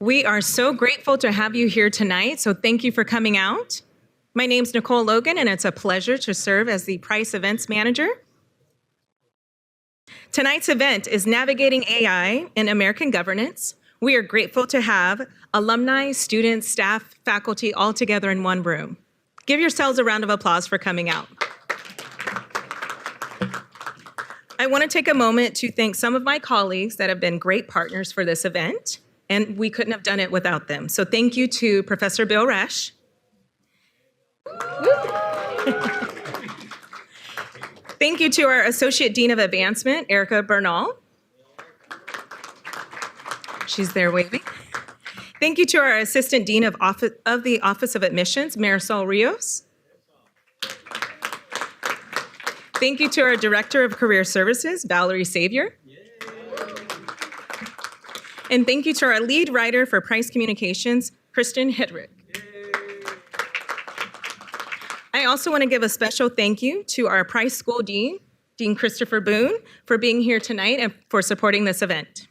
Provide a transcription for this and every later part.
We are so grateful to have you here tonight, so thank you for coming out. My name's Nicole Logan, and it's a pleasure to serve as the Price Events Manager. Tonight's event is Navigating AI in American Governance. We are grateful to have alumni, students, staff, faculty all together in one room. Give yourselves a round of applause for coming out. I want to take a moment to thank some of my colleagues that have been great partners for this event, and we couldn't have done it without them. So thank you to Professor Bill Resh. Thank you to our Associate Dean of Advancement, Ariga Bernal. She's there waving. Thank you to our Assistant Dean of the Office of Admissions, Marisol Rios. Thank you to our Director of Career Services, Valerie Savior. And thank you to our lead writer for Price Communications, Kristen Hedrick. I also want to give a special thank you to our Price School Dean, Dean Christopher Boone, for being here tonight and for supporting this event.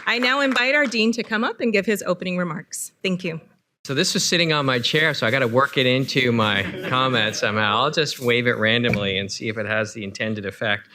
I now invite our Dean to come up and give his opening remarks. Thank you. So this was sitting on my chair, so I got to work it into my comments somehow. I'll just wave it randomly and see if it has the intended effect.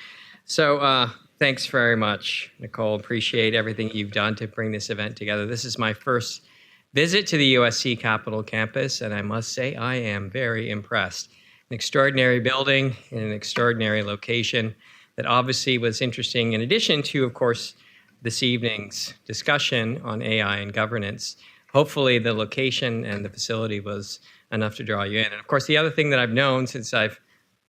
So thanks very much, Nicole. Appreciate everything you've done to bring this event together. This is my first visit to the USC Capitol campus, and I must say I am very impressed. An extraordinary building in an extraordinary location that obviously was interesting in addition to, of course, this evening's discussion on AI and governance. Hopefully the location and the facility was enough to draw you in. And of course, the other thing that I've known since I've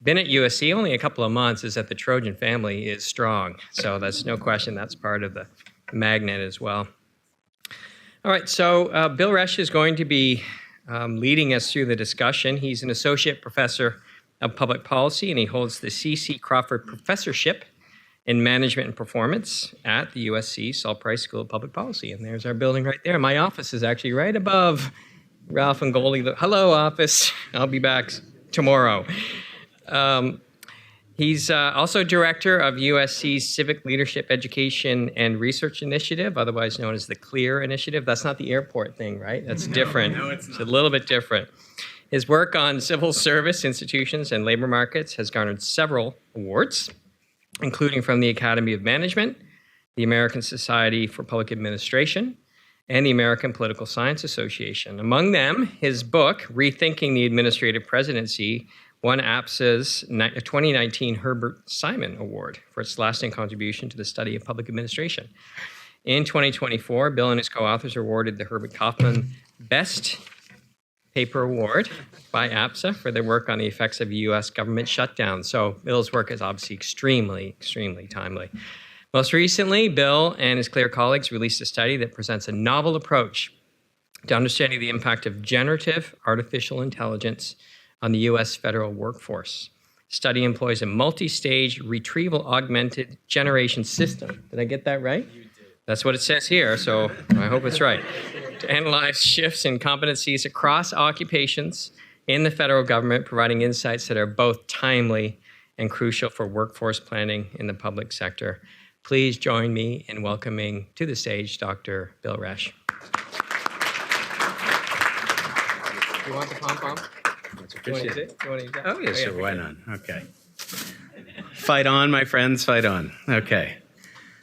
been at USC only a couple of months is that the Trojan family is strong. So that's no question, that's part of the magnet as well. All right, so Bill Resh is going to be leading us through the discussion. He's an associate professor of public policy, and he holds the C.C. Crawford Professorship in Management and Performance at the USC Price School of Public Policy. And there's our building right there. My office is actually right above Ralph and Goldie. Hello, office. I'll be back tomorrow. He's also director of USC's Civic Leadership Education and Research Initiative, otherwise known as the CLEAR Initiative. That's not the airport thing, right? That's different. No, it's not. It's a little bit different. His work on civil service institutions and labor markets has garnered several awards, including from the Academy of Management, the American Society for Public Administration, and the American Political Science Association. Among them, his book, Rethinking the Administrative Presidency, won APSA's 2019 Herbert Simon Award for its lasting contribution to the study of public administration. In 2024, Bill and his co-authors were awarded the Herbert Kaufman Best Paper Award by APSA for their work on the effects of U.S. government shutdown. So Bill's work is obviously extremely timely. Most recently, Bill and his CLEAR colleagues released a study that presents a novel approach to understanding the impact of generative artificial intelligence on the U.S. federal workforce. The study employs a multi-stage retrieval augmented generation system. Did I get that right? You did. That's what it says here, so I hope it's right. To analyze shifts in competencies across occupations in the federal government, providing insights that are both timely and crucial for workforce planning in the public sector. Please join me in welcoming to the stage Dr. Bill Resh. You want the pom-pom? Appreciate it. Oh, yeah, sure. Why not? Okay. Fight on, my friends, fight on. Okay.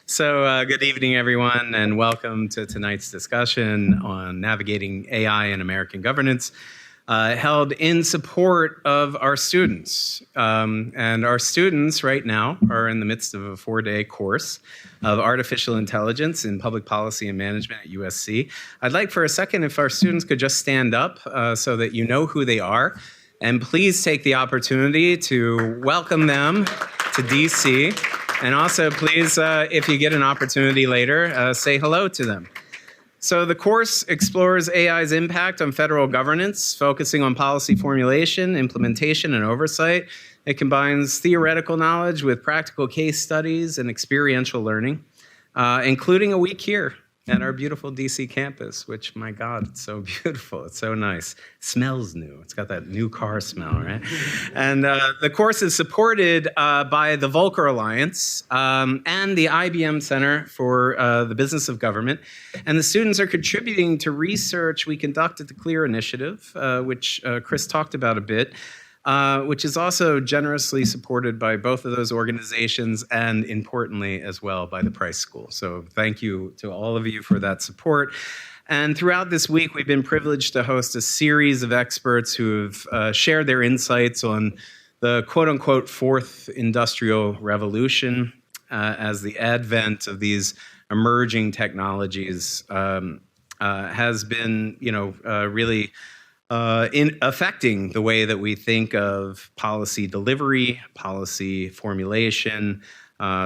So good evening, everyone, and welcome to tonight's discussion on navigating AI in American governance, held in support of our students. And our students right now are in the midst of a 4-day course of artificial intelligence in public policy and management at USC. I'd like for a second if our students could just stand up so that you know who they are. And please take the opportunity to welcome them to DC. And also, please, if you get an opportunity later, say hello to them. So the course explores AI's impact on federal governance, focusing on policy formulation, implementation, and oversight. It combines theoretical knowledge with practical case studies and experiential learning, including a week here at our beautiful DC campus, which, my God, it's so beautiful. It's so nice. Smells new. It's got that new car smell, right? And the course is supported by the Volcker Alliance and the IBM Center for the Business of Government. And the students are contributing to research we conduct at the CLEAR Initiative, which Chris talked about a bit, which is also generously supported by both of those organizations and, importantly, as well, by the Price School. So thank you to all of you for that support. And throughout this week, we've been privileged to host a series of experts who have shared their insights on the quote-unquote fourth industrial revolution as the advent of these emerging technologies has been, really in affecting the way that we think of policy delivery, policy formulation,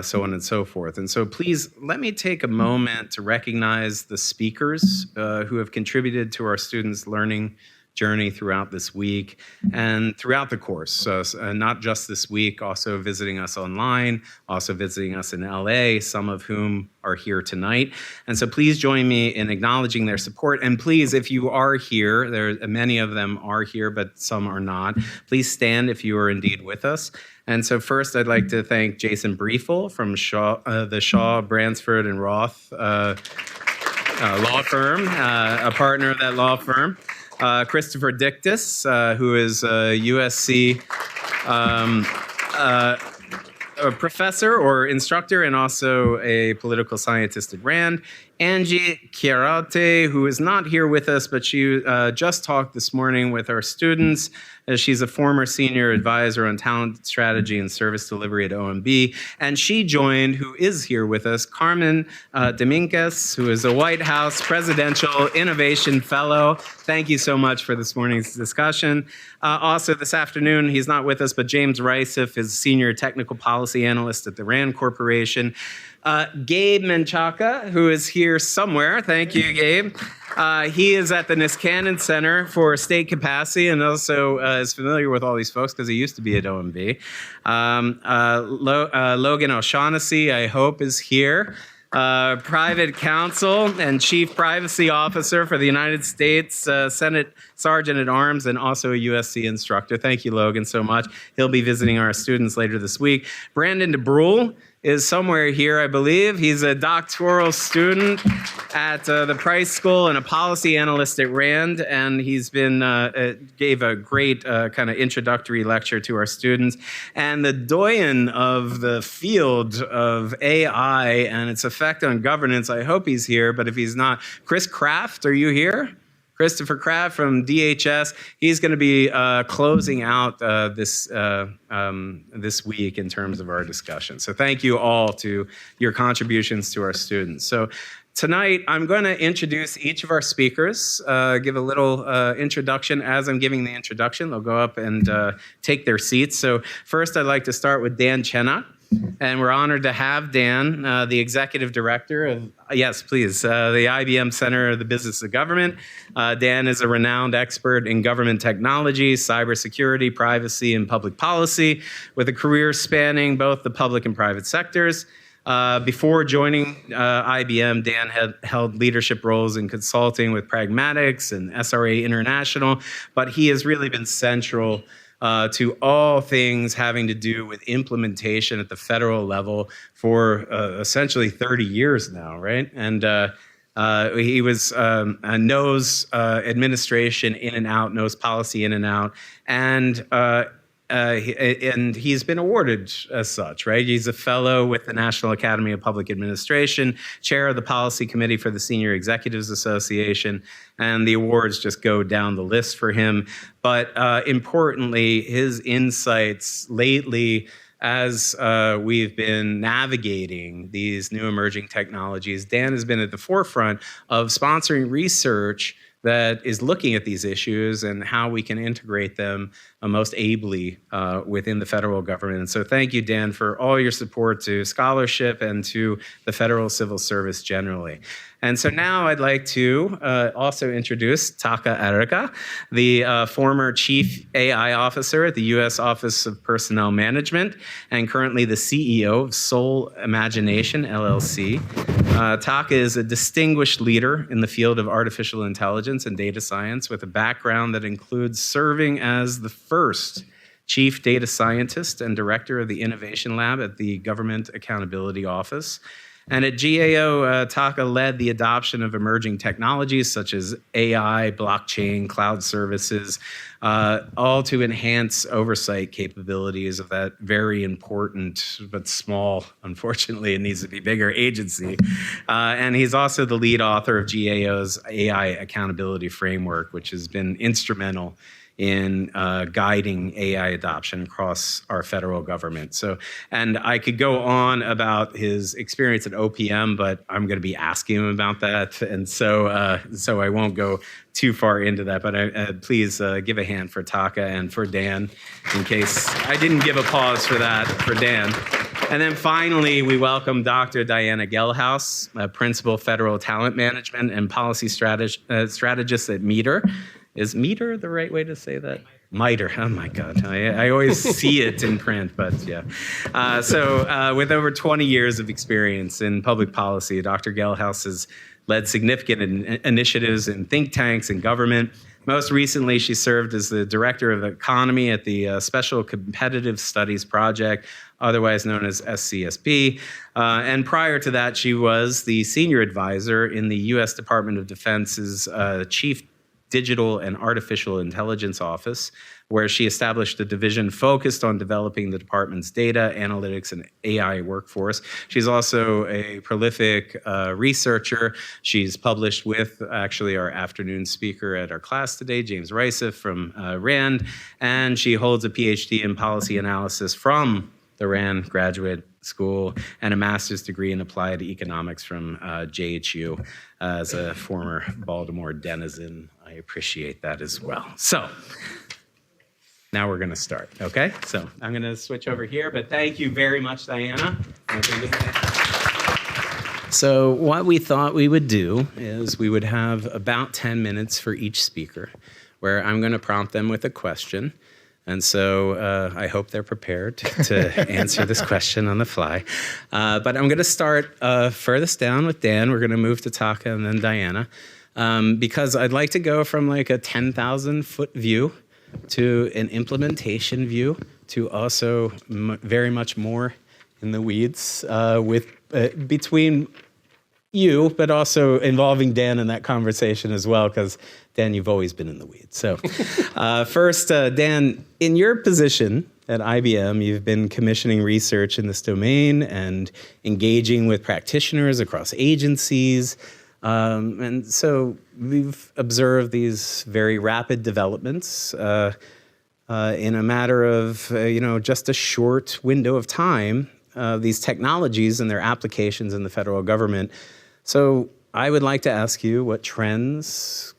so on and so forth. And so please let me take a moment to recognize the speakers who have contributed to our students' learning journey throughout this week and throughout the course. So not just this week, also visiting us online, also visiting us in LA, some of whom are here tonight. And so please join me in acknowledging their support. And please, if you are here, many of them are here, but some are not, please stand if you are indeed with us. And so first, I'd like to thank Jason Briefel from the Shaw, Bransford, and Roth law firm, a partner of that law firm. Christopher Dictus, who is a USC a professor or instructor and also a political scientist at RAND. Angie Chiarate, who is not here with us, but she just talked this morning with our students. She's a former senior advisor on talent strategy and service delivery at OMB. And she joined, who is here with us, Carmen Dominguez, who is a White House Presidential Innovation Fellow. Thank you so much for this morning's discussion. Also this afternoon, he's not with us, but James Reisef is Senior Technical Policy Analyst at the RAND Corporation. Gabe Menchaca, who is here somewhere. Thank you, Gabe. He is at the Niskanen Center for State Capacity and also is familiar with all these folks because he used to be at OMB. Logan O'Shaughnessy, I hope, is here. Private Counsel and Chief Privacy Officer for the United States Senate Sergeant at Arms and also a USC instructor. Thank you, Logan, so much. He'll be visiting our students later this week. Brandon DeBrule is somewhere here, I believe. He's a doctoral student at the Price School and a policy analyst at RAND, and he's been gave a great kind of introductory lecture to our students. And the doyen of the field of AI and its effect on governance, I hope he's here, but if he's not, Chris Kraft, are you here? Christopher Kraft from DHS. He's going to be closing out this week in terms of our discussion. So thank you all to your contributions to our students. So tonight, I'm going to introduce each of our speakers, give a little introduction. As I'm giving the introduction, they'll go up and take their seats. So first, I'd like to start with Dan Chenok. And we're honored to have Dan, the executive director of, yes, please, the IBM Center of the Business of Government. Dan is a renowned expert in government technology, cybersecurity, privacy, and public policy, with a career spanning both the public and private sectors. Before joining IBM, Dan had held leadership roles in consulting with Pragmatics and SRA International, but he has really been central to all things having to do with implementation at the federal level for essentially 30 years now, right? And he knows administration in and out, knows policy in and out, and he's been awarded as such, right? He's a fellow with the National Academy of Public Administration, chair of the policy committee for the Senior Executives Association, and the awards just go down the list for him. But importantly, his insights lately, as we've been navigating these new emerging technologies, Dan has been at the forefront of sponsoring research that is looking at these issues and how we can integrate them most ably within the federal government. And so thank you, Dan, for all your support to scholarship and to the federal civil service generally. And so now I'd like to also introduce Taka Ariga, the former Chief AI Officer at the U.S. Office of Personnel Management and currently the CEO of Soul Imagination, LLC. Taka is a distinguished leader in the field of artificial intelligence and data science with a background that includes serving as the first Chief Data Scientist and Director of the Innovation Lab at the Government Accountability Office. And at GAO, Taka led the adoption of emerging technologies such as AI, blockchain, cloud services, all to enhance oversight capabilities of that very important but small, unfortunately, it needs to be bigger, agency. And he's also the lead author of GAO's AI Accountability Framework, which has been instrumental in guiding AI adoption across our federal government. So, and I could go on about his experience at OPM, but I'm going to be asking him about that, and so so I won't go too far into that. But please give a hand for Taka and for Dan, in case I didn't give a pause for that for Dan. And then finally, we welcome Dr. Diana Gelhaus, Principal Federal Talent Management and Policy Strategist at MITRE. Is MITRE the right way to say that? MITRE. Oh my God. I always see it in print, but yeah. So with over 20 years of experience in public policy, Dr. Gelhaus has led significant initiatives in think tanks and government. Most recently, she served as the Director of Economy at the Special Competitive Studies Project, otherwise known as SCSP. And prior to that, she was the Senior Advisor in the U.S. Department of Defense's Chief Digital and Artificial Intelligence Office, where she established a division focused on developing the department's data, analytics, and AI workforce. She's also a prolific researcher. She's published with actually our afternoon speaker at our class today, James Reisef from RAND, and she holds a PhD in policy analysis from the RAND Graduate School and a master's degree in applied economics from JHU. As a former Baltimore denizen, I appreciate that as well. So now we're going to start, okay? So I'm going to switch over here, but thank you very much, Diana. So what we thought we would do is we would have about 10 minutes for each speaker, where I'm going to prompt them with a question. And so I hope they're prepared to answer this question on the fly. But I'm going to start furthest down with Dan. We're going to move to Taka and then Diana. Because I'd like to go from like a 10,000-foot view to an implementation view to also very much more in the weeds with between you, but also involving Dan in that conversation as well, because Dan, you've always been in the weeds. So first, Dan, in your position at IBM, you've been commissioning research in this domain and engaging with practitioners across agencies. And so we've observed these very rapid developments in a matter of, just a short window of time, these technologies and their applications in the federal government. So I would like to ask you what trends,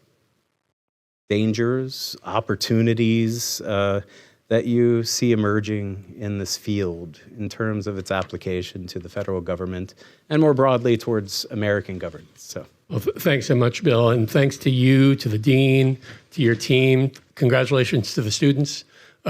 dangers, opportunities that you see emerging in this field in terms of its application to the federal government and more broadly towards American governance. So, well, thanks so much, Bill, and thanks to you, to the dean, to your team. Congratulations to the students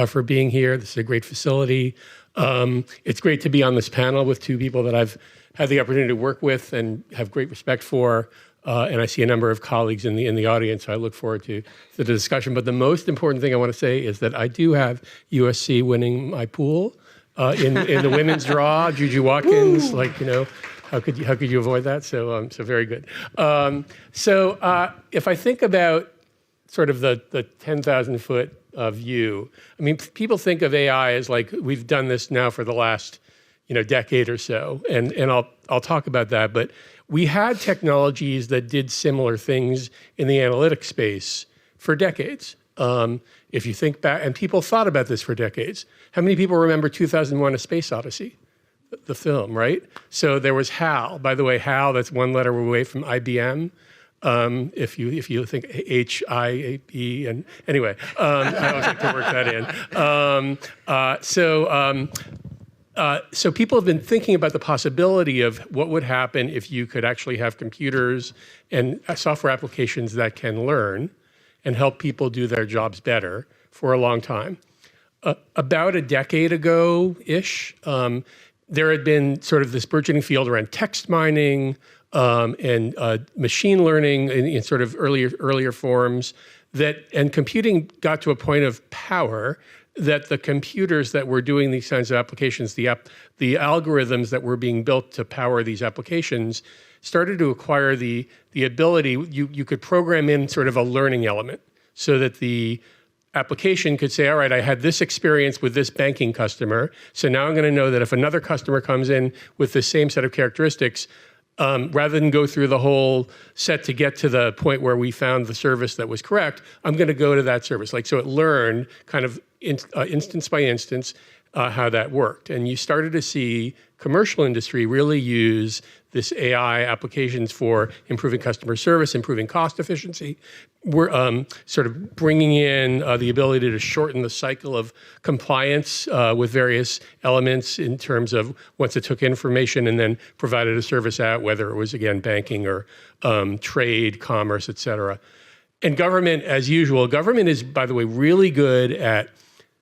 for being here. This is a great facility. It's great to be on this panel with two people that I've had the opportunity to work with and have great respect for. And I see a number of colleagues in the audience, so I look forward to the discussion. But the most important thing I want to say is that I do have USC winning my pool in the women's draw. Juju Watkins, how could you avoid that? So very good. If I think about sort of the 10,000-foot view, I mean, people think of AI as like we've done this now for the last decade or so, and I'll talk about that, but we had technologies that did similar things in the analytics space for decades. If you think back, and people thought about this for decades. How many people remember 2001: A Space Odyssey, the film, right? So there was HAL. By the way, HAL, that's one letter away from IBM. If you think HIAP, and anyway, I always like to work that in. So people have been thinking about the possibility of what would happen if you could actually have computers and software applications that can learn and help people do their jobs better for a long time. About a decade ago-ish, there had been sort of this burgeoning field around text mining and machine learning in sort of earlier forms and computing got to a point of power that the computers that were doing these kinds of applications, the algorithms that were being built to power these applications started to acquire the ability, you could program in sort of a learning element so that the application could say, all right, I had this experience with this banking customer, so now I'm going to know that if another customer comes in with the same set of characteristics, rather than go through the whole set to get to the point where we found the service that was correct, I'm going to go to that service. So it learned kind of instance by instance how that worked. And you started to see commercial industry really use this AI applications for improving customer service, improving cost efficiency. We're sort of bringing in the ability to shorten the cycle of compliance with various elements in terms of once it took information and then provided a service out, whether it was, again, banking or trade, commerce, et cetera. And government, as usual, government is, by the way, really good at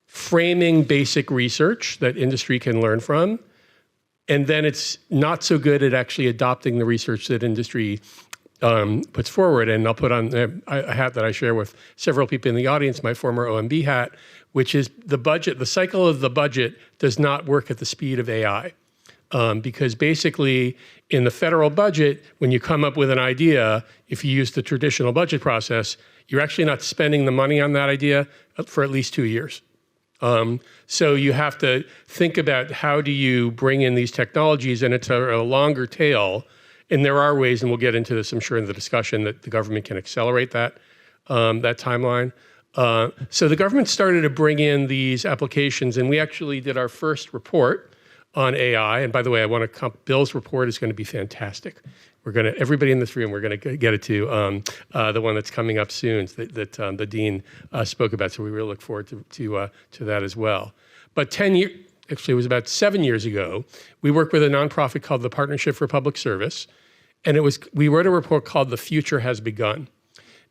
framing basic research that industry can learn from. And then it's not so good at actually adopting the research that industry puts forward. And I'll put on a hat that I share with several people in the audience, my former OMB hat, which is the budget. The cycle of the budget does not work at the speed of AI. Because basically in the federal budget, when you come up with an idea, if you use the traditional budget process, you're actually not spending the money on that idea for at least 2 years. So you have to think about how do you bring in these technologies, and it's a longer tail. And there are ways, and we'll get into this, I'm sure, in the discussion, that the government can accelerate that timeline. So the government started to bring in these applications, and we actually did our first report on AI. And by the way, I want to Bill's report is going to be fantastic. Everybody in this room, we're going to get it to the one that's coming up soon that the dean spoke about. So we really look forward to that as well. But actually it was about 7 years ago, we worked with a nonprofit called the Partnership for Public Service. And we wrote a report called The Future Has Begun.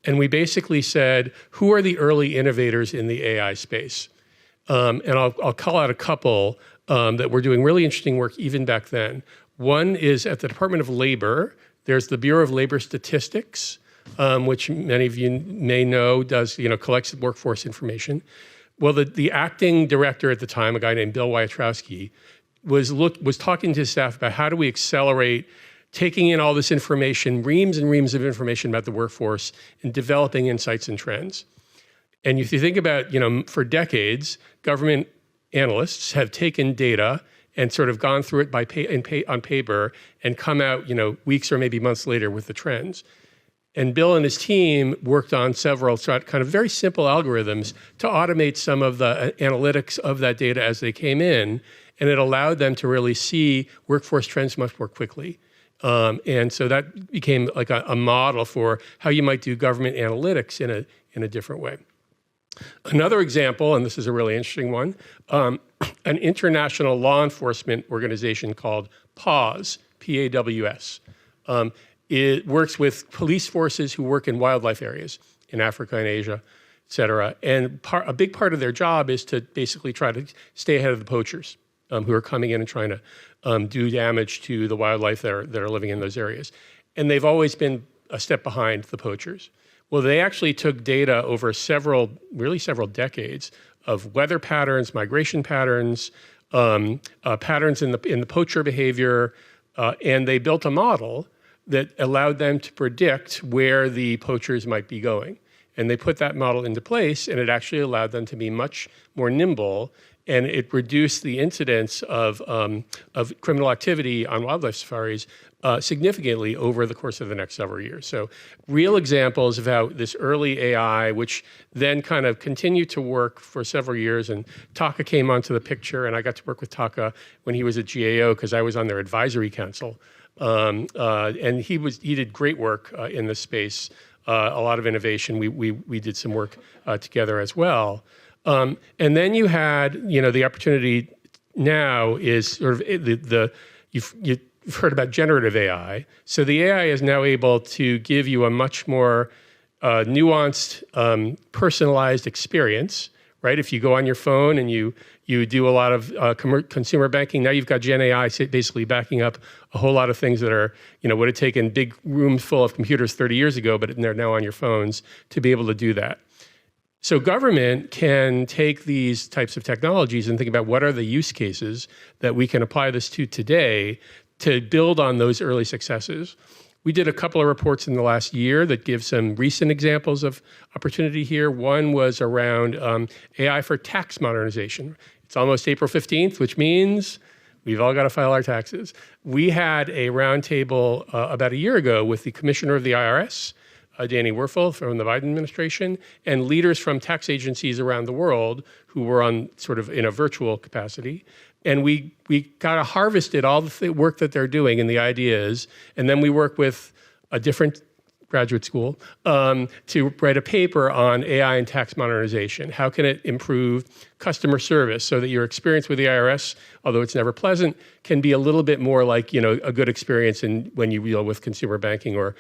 And we basically said, who are the early innovators in the AI space? And I'll call out a couple that were doing really interesting work even back then. One is at the Department of Labor. There's the Bureau of Labor Statistics, which many of you may know collects workforce information. Well, the acting director at the time, a guy named Bill Wyatrowski, was talking to his staff about how do we accelerate taking in all this information, reams and reams of information about the workforce, and developing insights and trends. And if you think about, for decades, government analysts have taken data and sort of gone through it on paper and come out, weeks or maybe months later with the trends. And Bill and his team worked on several kind of very simple algorithms to automate some of the analytics of that data as they came in, and it allowed them to really see workforce trends much more quickly. And so that became like a model for how you might do government analytics in a different way. Another example, and this is a really interesting one, an international law enforcement organization called PAWS, P-A-W-S. It works with police forces who work in wildlife areas in Africa and Asia, et cetera. And a big part of their job is to basically try to stay ahead of the poachers who are coming in and trying to do damage to the wildlife that are living in those areas. And they've always been a step behind the poachers. Well, they actually took data over several decades of weather patterns, migration patterns, patterns in the poacher behavior, and they built a model that allowed them to predict where the poachers might be going. And they put that model into place, and it actually allowed them to be much more nimble, and it reduced the incidence of criminal activity on wildlife safaris significantly over the course of the next several years. So real examples of how this early AI, which then kind of continued to work for several years, and Taka came onto the picture, and I got to work with Taka when he was at GAO because I was on their advisory council And he did great work in this space, a lot of innovation. We did some work together as well. And then you had, the opportunity now is sort of you've heard about generative AI. So the AI is now able to give you a much more nuanced, personalized experience, right? If you go on your phone and you do a lot of consumer banking, now you've got Gen AI basically backing up a whole lot of things that are, would have taken big rooms full of computers 30 years ago, but they're now on your phones to be able to do that. So government can take these types of technologies and think about what are the use cases that we can apply this to today to build on those early successes. We did a couple of reports in the last year that give some recent examples of opportunity here. One was around AI for tax modernization. It's almost April 15th, which means we've all got to file our taxes. We had a roundtable about a year ago with the commissioner of the IRS, Danny Werfel from the Biden administration, and leaders from tax agencies around the world who were on sort of in a virtual capacity. And we kind of harvested all the work that they're doing and the ideas, and then we work with a different graduate school to write a paper on AI and tax modernization. How can it improve customer service so that your experience with the IRS, although it's never pleasant, can be a little bit more like a good experience when you deal with consumer banking or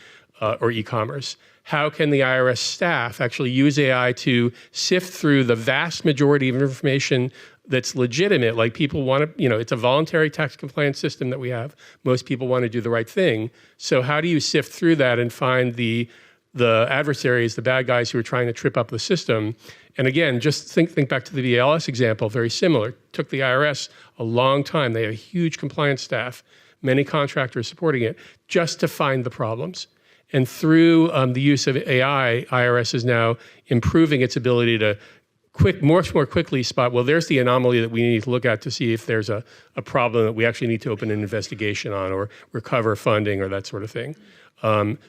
e-commerce? How can the IRS staff actually use AI to sift through the vast majority of information that's legitimate? Like people want to, it's a voluntary tax compliance system that we have. Most people want to do the right thing. So how do you sift through that and find the adversaries, the bad guys who are trying to trip up the system? And again, just think back to the BLS example, very similar. It took the IRS a long time. They have a huge compliance staff, many contractors supporting it, just to find the problems. And through the use of AI, IRS is now improving its ability to much more quickly spot, well, there's the anomaly that we need to look at to see if there's a problem that we actually need to open an investigation on or recover funding or that sort of thing.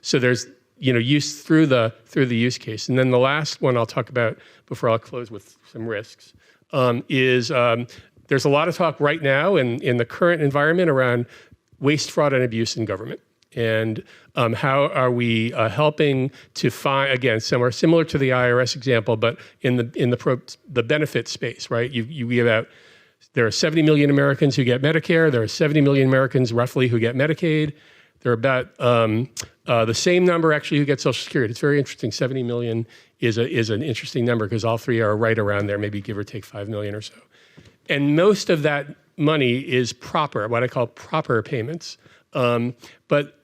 So there's use through the use case. And then the last one I'll talk about before I'll close with some risks is there's a lot of talk right now in the current environment around waste, fraud, and abuse in government. And how are we helping to find, again, similar to the IRS example, but in the benefit space, right? You give out, there are 70 million Americans who get Medicare. There are 70 million Americans roughly who get Medicaid. There are about the same number actually who get Social Security. It's very interesting. 70 million is an interesting number because all three are right around there, maybe give or take 5 million or so. And most of that money is proper, what I call proper payments. But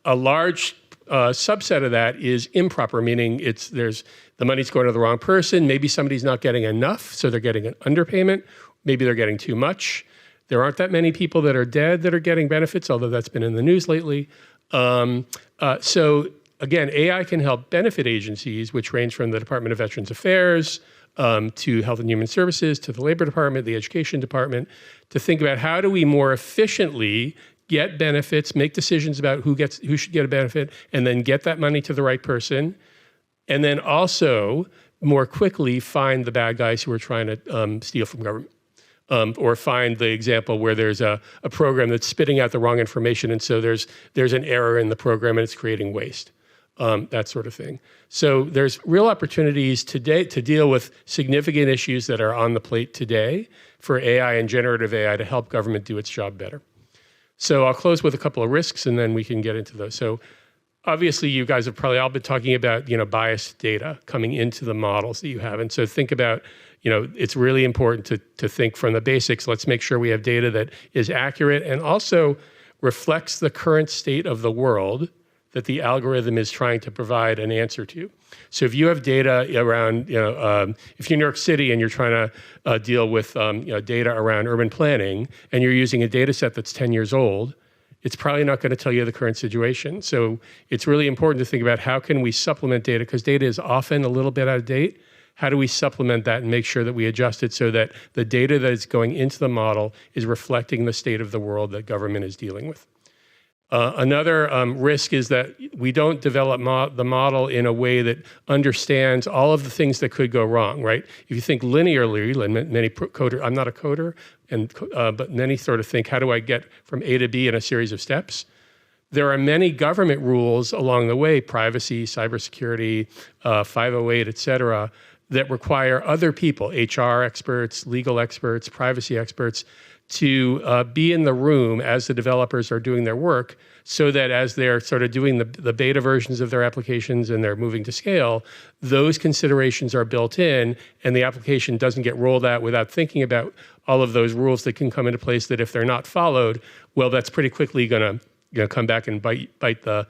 a large subset of that is improper, meaning the money's going to the wrong person. Maybe somebody's not getting enough, so they're getting an underpayment. Maybe they're getting too much. There aren't that many people that are dead that are getting benefits, although that's been in the news lately. So again, AI can help benefit agencies, which range from the Department of Veterans Affairs to Health and Human Services, to the Labor Department, the Education Department, to think about how do we more efficiently get benefits, make decisions about who should get a benefit, and then get that money to the right person. And then also more quickly find the bad guys who are trying to steal from government. Or find the example where there's a program that's spitting out the wrong information, and so there's an error in the program and it's creating waste. That sort of thing. So there's real opportunities today to deal with significant issues that are on the plate today for AI and generative AI to help government do its job better. So I'll close with a couple of risks and then we can get into those. So obviously you guys have probably all been talking about, biased data coming into the models that you have. And so think about, it's really important to think from the basics. Let's make sure we have data that is accurate and also reflects the current state of the world that the algorithm is trying to provide an answer to. So if you have data around, if you're in New York City and you're trying to deal with data around urban planning and you're using a data set that's 10 years old, it's probably not going to tell you the current situation. So it's really important to think about how can we supplement data, because data is often a little bit out of date. How do we supplement that and make sure that we adjust it so that the data that is going into the model is reflecting the state of the world that government is dealing with? Another risk is that we don't develop the model in a way that understands all of the things that could go wrong, right? If you think linearly, many coders, I'm not a coder, but many sort of think, how do I get from A to B in a series of steps? There are many government rules along the way, privacy, cybersecurity, 508, et cetera, that require other people, HR experts, legal experts, privacy experts, to be in the room as the developers are doing their work, so that as they're sort of doing the beta versions of their applications and they're moving to scale, those considerations are built in and the application doesn't get rolled out without thinking about all of those rules that can come into place that if they're not followed, well, that's pretty quickly going to come back and bite the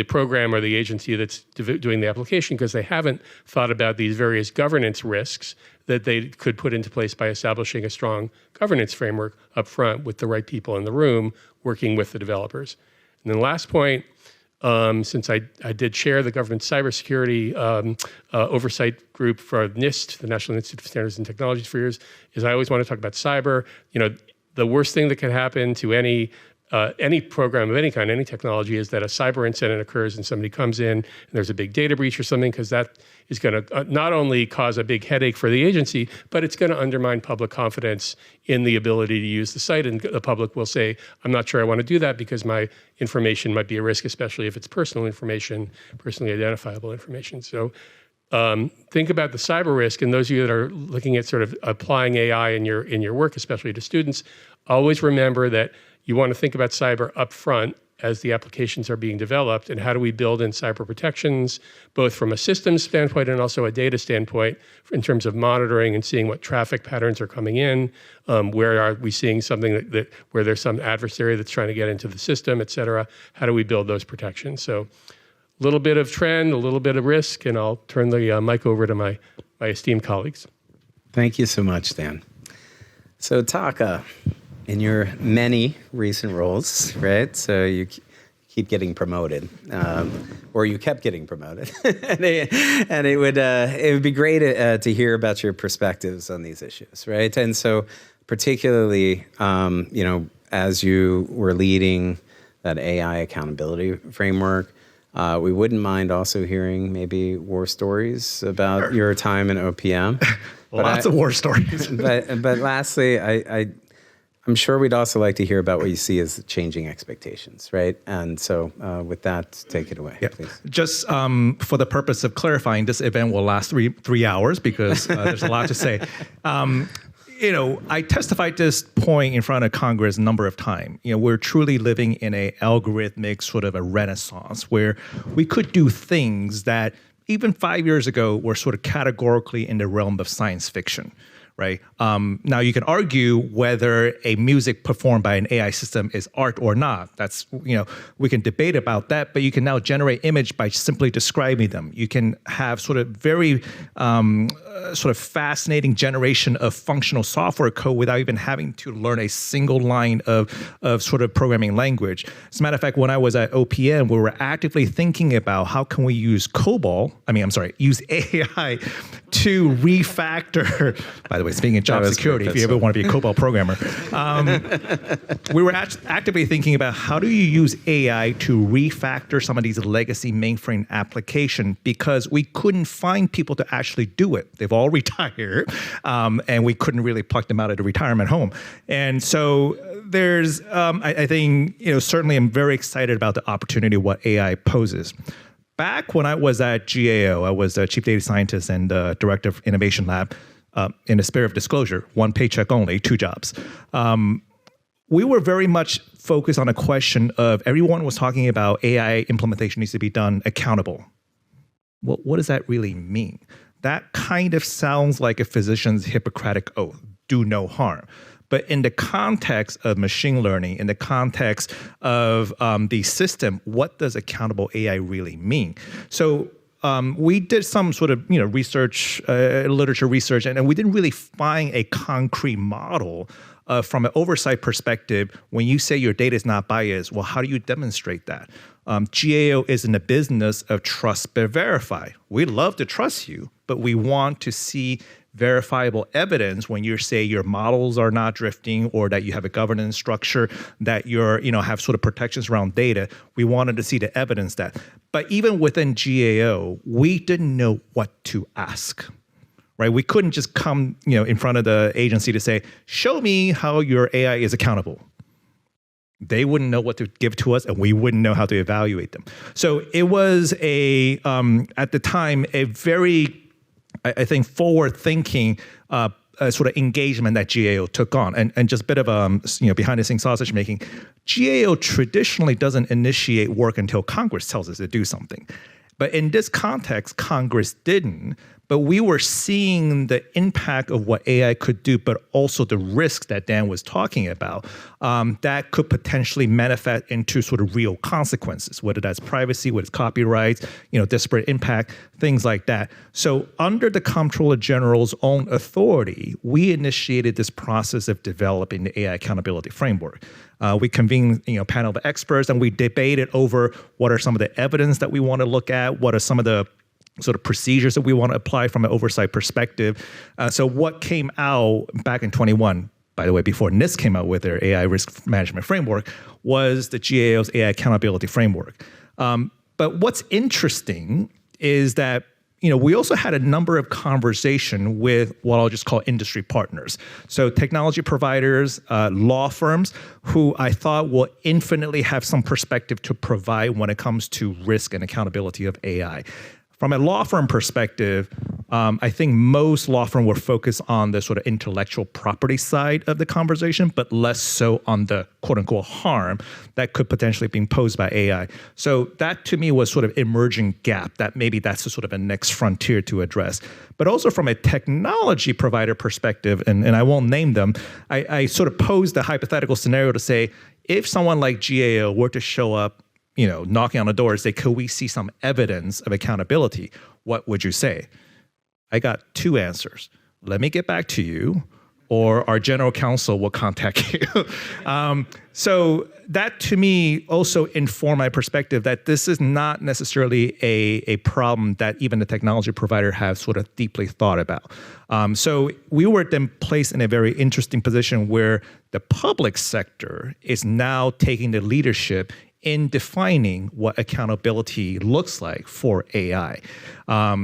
program or the agency that's doing the application, because they haven't thought about these various governance risks that they could put into place by establishing a strong governance framework up front with the right people in the room working with the developers. And then last point, since I did chair the government cybersecurity oversight group for NIST, the National Institute of Standards and Technology for years, is I always want to talk about cyber. The worst thing that can happen to any program of any kind, any technology, is that a cyber incident occurs and somebody comes in and there's a big data breach or something, because that is going to not only cause a big headache for the agency, but it's going to undermine public confidence in the ability to use the site. And the public will say, I'm not sure I want to do that because my information might be a risk, especially if it's personal information, personally identifiable information. So think about the cyber risk. And those of you that are looking at sort of applying AI in your work, especially to students, always remember that you want to think about cyber up front as the applications are being developed, and how do we build in cyber protections, both from a systems standpoint and also a data standpoint, in terms of monitoring and seeing what traffic patterns are coming in, where are we seeing something that where there's some adversary that's trying to get into the system, et cetera. How do we build those protections? So a little bit of trend, a little bit of risk, and I'll turn the mic over to my esteemed colleagues. Thank you so much, Dan. So Taka, in your many recent roles, right? So you keep getting promoted, or you kept getting promoted, and it would be great to hear about your perspectives on these issues, right? And so, particularly, as you were leading that AI accountability framework, we wouldn't mind also hearing maybe war stories about your time in OPM. Lots of war stories. but lastly, I'm sure we'd also like to hear about what you see as changing expectations, right? And so with that, take it away, please. Just for the purpose of clarifying, this event will last three hours because there's a lot to say. I testified this point in front of Congress a number of times. We're truly living in a algorithmic sort of a renaissance where we could do things that even 5 years ago were sort of categorically in the realm of science fiction. Right. Now, you can argue whether a music performed by an AI system is art or not. That's, we can debate about that, but you can now generate image by simply describing them. You can have sort of very sort of fascinating generation of functional software code without even having to learn a single line of sort of programming language. As a matter of fact, when I was at OPM, we were actively thinking about how can we use use AI to refactor, by the way, speaking of job security, if you ever want to be a COBOL programmer, we were actively thinking about how do you use AI to refactor some of these legacy mainframe applications, because we couldn't find people to actually do it. They've all retired, and we couldn't really pluck them out of the retirement home. And so there's, I think, certainly I'm very excited about the opportunity what AI poses. Back when I was at GAO, I was the chief data scientist and director of innovation lab. In the spirit of disclosure, one paycheck only, 2 jobs. We were very much focused on a question of everyone was talking about AI implementation needs to be done accountable. Well, what does that really mean? That kind of sounds like a physician's Hippocratic oath, do no harm. But in the context of machine learning, in the context of the system, what does accountable AI really mean? So we did some sort of research, literature research, and we didn't really find a concrete model from an oversight perspective. When you say your data is not biased, well, how do you demonstrate that? GAO is in the business of trust but verify. We love to trust you, but we want to see verifiable evidence when you say your models are not drifting or that you have a governance structure, that you're, have sort of protections around data. We wanted to see the evidence that. But even within GAO, we didn't know what to ask, right? We couldn't just come, in front of the agency to say, show me how your AI is accountable. They wouldn't know what to give to us, and we wouldn't know how to evaluate them. So it was at the time, a very, I think, forward-thinking sort of engagement that GAO took on. And just a bit of behind-the-scenes sausage making. GAO traditionally doesn't initiate work until Congress tells us to do something. But in this context, Congress didn't. But we were seeing the impact of what AI could do, but also the risks that Dan was talking about that could potentially manifest into sort of real consequences, whether that's privacy, whether it's copyrights, disparate impact, things like that. So under the Comptroller General's own authority, we initiated this process of developing the AI accountability framework. We convened a panel of experts, and we debated over what are some of the evidence that we want to look at, what are some of the sort of procedures that we want to apply from an oversight perspective. So what came out back in 21, by the way, before NIST came out with their AI risk management framework, was the GAO's AI accountability framework. But what's interesting is that we also had a number of conversations with what I'll just call industry partners. So technology providers, law firms, who I thought will infinitely have some perspective to provide when it comes to risk and accountability of AI. From a law firm perspective, I think most law firms were focused on the sort of intellectual property side of the conversation, but less so on the quote unquote harm that could potentially be posed by AI. So that to me was sort of emerging gap that maybe that's the sort of a next frontier to address. But also from a technology provider perspective, and I won't name them, I sort of posed a hypothetical scenario to say, if someone like GAO were to show up knocking on the door and say, could we see some evidence of accountability? What would you say? I got two answers. Let me get back to you, or our general counsel will contact you. So that to me also informed my perspective that this is not necessarily a problem that even the technology provider have sort of deeply thought about. So we were then placed in a very interesting position where the public sector is now taking the leadership in defining what accountability looks like for AI.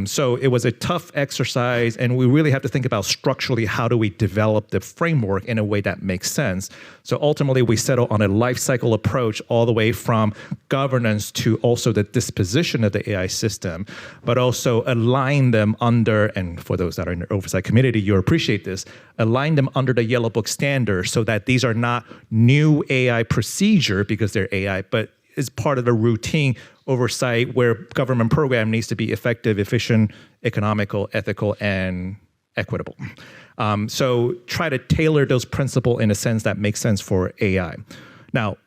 So it was a tough exercise, and we really have to think about structurally how do we develop the framework in a way that makes sense. So ultimately, we settled on a life cycle approach all the way from governance to also the disposition of the AI system, but also align them under, and for those that are in the oversight community, you appreciate this, align them under the Yellow Book standard so that these are not new AI procedure because they're AI, but is part of the routine oversight where government program needs to be effective, efficient, economical, ethical, and equitable. So try to tailor those principles in a sense that makes sense for AI. Now,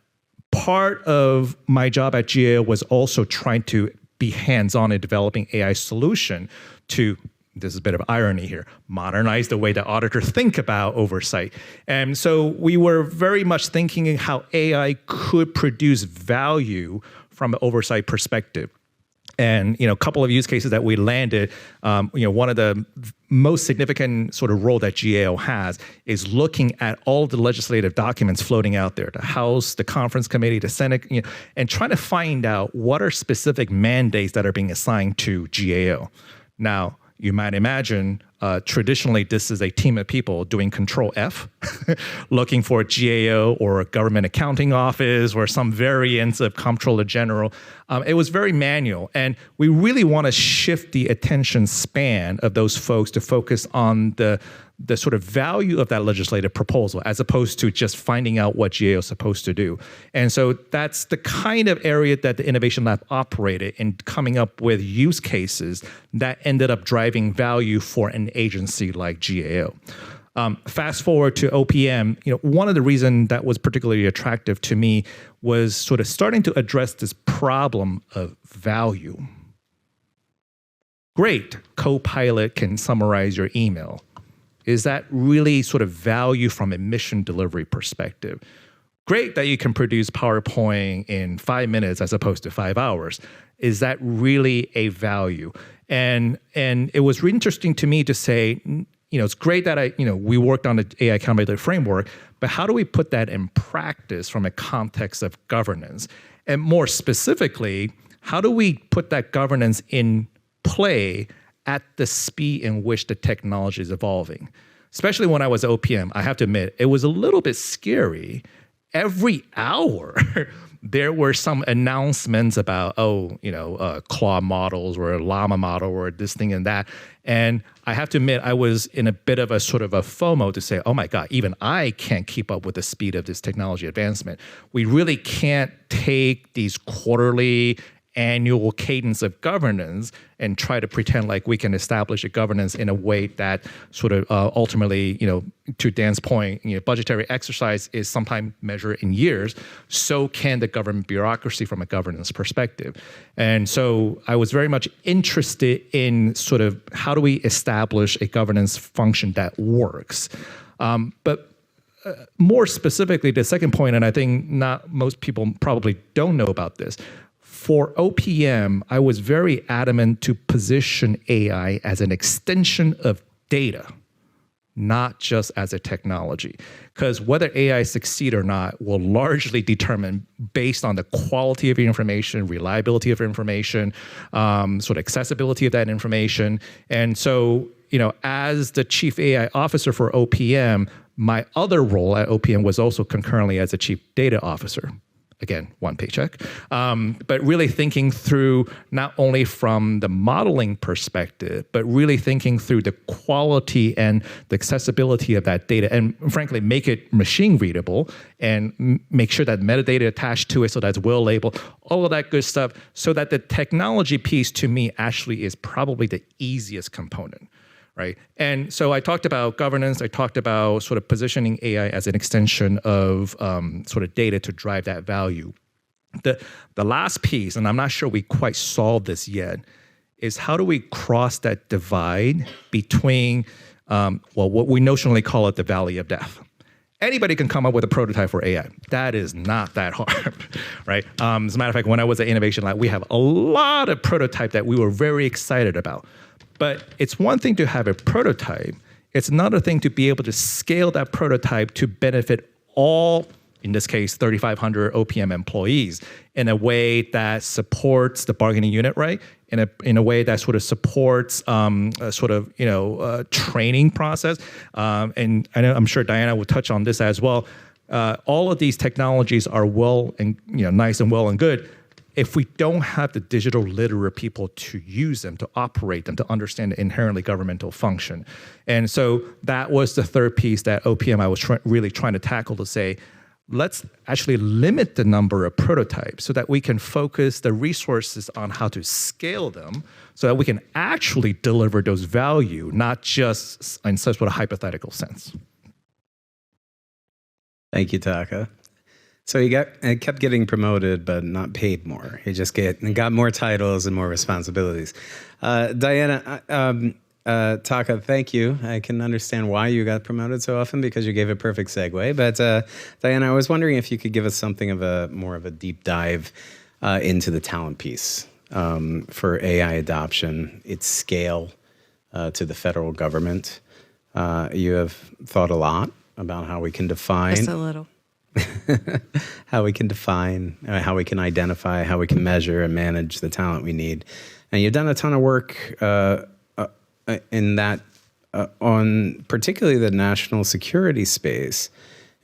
part of my job at GAO was also trying to be hands-on in developing AI solution to, this is a bit of irony here, modernize the way that auditors think about oversight. And so we were very much thinking how AI could produce value from an oversight perspective. And a couple of use cases that we landed, one of the most significant sort of role that GAO has is looking at all the legislative documents floating out there, the House, the Conference Committee, the Senate, and trying to find out what are specific mandates that are being assigned to GAO. Now, you might imagine, traditionally, this is a team of people doing Control F, looking for a GAO or a government accounting office or some variants of Comptroller General. It was very manual. And we really want to shift the attention span of those folks to focus on the sort of value of that legislative proposal as opposed to just finding out what GAO is supposed to do. And so that's the kind of area that the Innovation Lab operated in coming up with use cases that ended up driving value for an agency like GAO. Fast forward to OPM, one of the reasons that was particularly attractive to me was sort of starting to address this problem of value. Great, Copilot can summarize your email. Is that really sort of value from a mission delivery perspective? Great that you can produce PowerPoint in 5 minutes as opposed to 5 hours. Is that really a value? And it was really interesting to me to say, it's great that we worked on the AI accountability framework, but how do we put that in practice from a context of governance? And more specifically, how do we put that governance in play at the speed in which the technology is evolving? Especially when I was at OPM, I have to admit, it was a little bit scary every hour, there were some announcements about, Claude models or a Llama model or this thing and that. And I have to admit, I was in a bit of a sort of a FOMO to say, oh my God, even I can't keep up with the speed of this technology advancement. We really can't take these quarterly annual cadence of governance and try to pretend like we can establish a governance in a way that sort of ultimately, to Dan's point, budgetary exercise is sometimes measured in years. So can the government bureaucracy from a governance perspective. And so I was very much interested in sort of how do we establish a governance function that works. But more specifically, the second point, and I think not most people probably don't know about this, for OPM, I was very adamant to position AI as an extension of data, not just as a technology. Because whether AI succeed or not will largely determine based on the quality of your information, reliability of information, sort of accessibility of that information. And so, as the chief AI officer for OPM, my other role at OPM was also concurrently as a chief data officer. Again, one paycheck, but really thinking through not only from the modeling perspective, but really thinking through the quality and the accessibility of that data, and frankly, make it machine readable and make sure that metadata attached to it so that's well labeled, all of that good stuff, so that the technology piece to me actually is probably the easiest component. Right. And so I talked about governance. I talked about sort of positioning AI as an extension of sort of data to drive that value. The last piece, and I'm not sure we quite solved this yet, is how do we cross that divide between, what we notionally call it the valley of death. Anybody can come up with a prototype for AI. That is not that hard, right? As a matter of fact, when I was at Innovation Lab, we have a lot of prototype that we were very excited about. But it's one thing to have a prototype. It's another thing to be able to scale that prototype to benefit all, in this case, 3,500 OPM employees in a way that supports the bargaining unit, right? In a way that sort of supports training process. And I know, I'm sure Diana will touch on this as well. All of these technologies are well and nice and well and good. If we don't have the digital literate people to use them, to operate them, to understand the inherently governmental function. And so that was the third piece that OPM I was really trying to tackle, to say, let's actually limit the number of prototypes so that we can focus the resources on how to scale them so that we can actually deliver those value, not just in such a hypothetical sense. Thank you, Taka. So he kept getting promoted, but not paid more. He just got more titles and more responsibilities. Diana, Taka, thank you. I can understand why you got promoted so often because you gave a perfect segue. But Diana, I was wondering if you could give us something of more of a deep dive into the talent piece for AI adoption, its scale to the federal government. You have thought a lot about how we can define. Just a little. How we can define, how we can identify, how we can measure and manage the talent we need. And you've done a ton of work in that on particularly the national security space.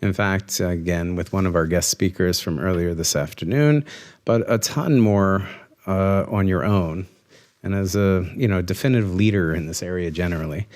In fact, again, with one of our guest speakers from earlier this afternoon, but a ton more on your own and as a definitive leader in this area generally.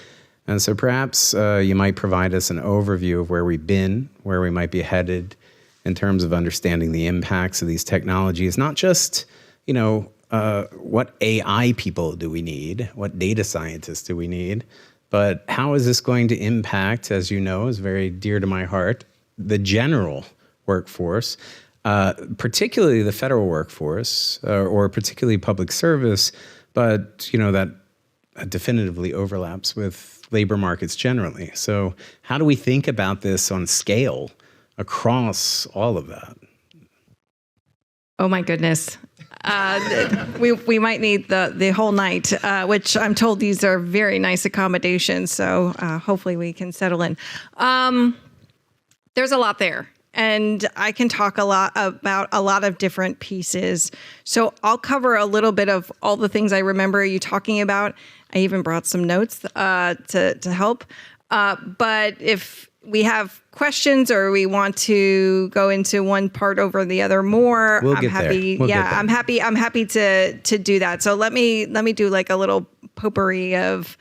And so perhaps you might provide us an overview of where we've been, where we might be headed in terms of understanding the impacts of these technologies, not just, what AI people do we need, what data scientists do we need, but how is this going to impact, as you know, is very dear to my heart, the general workforce, particularly the federal workforce, or particularly public service, but, that definitively overlaps with labor markets generally. So how do we think about this on scale across all of that? Oh my goodness. We might need the whole night, which I'm told these are very nice accommodations. So hopefully we can settle in. There's a lot there. And I can talk a lot about a lot of different pieces. So I'll cover a little bit of all the things I remember you talking about. I even brought some notes to help. But if we have questions or we want to go into one part over the other more, We'll I'm get there. happy. We'll get there. I'm happy to do that. So let me do like a little potpourri of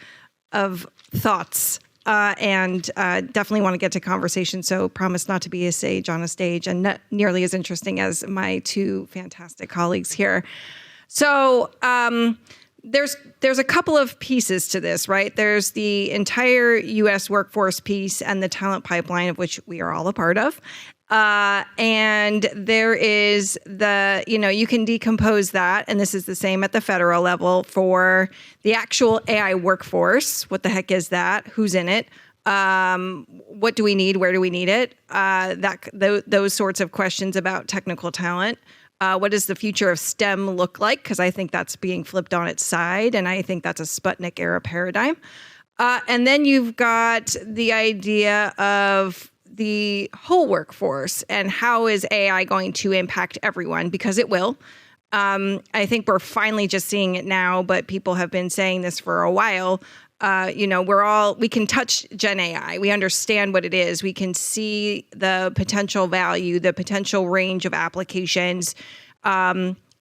thoughts. And definitely want to get to conversation. So promise not to be a sage on a stage and not nearly as interesting as my two fantastic colleagues here. So there's a couple of pieces to this, right? There's the entire U.S. workforce piece and the talent pipeline, of which we are all a part of. And there is you can decompose that, and this is the same at the federal level for the actual AI workforce. What the heck is that? Who's in it? What do we need? Where do we need it? Those sorts of questions about technical talent. What does the future of STEM look like? Because I think that's being flipped on its side, and I think that's a Sputnik era paradigm. And then you've got the idea of the whole workforce and how is AI going to impact everyone, because it will. I think we're finally just seeing it now, but people have been saying this for a while. We can touch Gen AI. We understand what it is. We can see the potential value, the potential range of applications.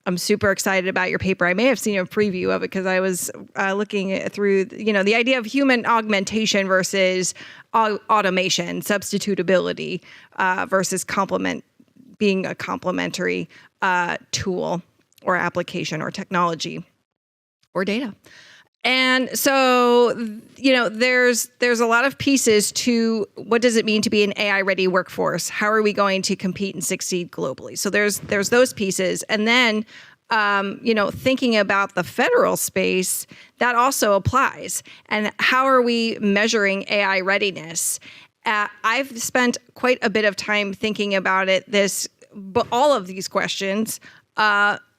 I'm super excited about your paper. I may have seen a preview of it because I was looking through, the idea of human augmentation versus automation, substitutability versus being a complementary tool or application or technology or data. And so, there's a lot of pieces to what does it mean to be an AI-ready workforce? How are we going to compete and succeed globally? So there's those pieces. And then, thinking about the federal space, that also applies. And how are we measuring AI readiness? I've spent quite a bit of time thinking about all of these questions,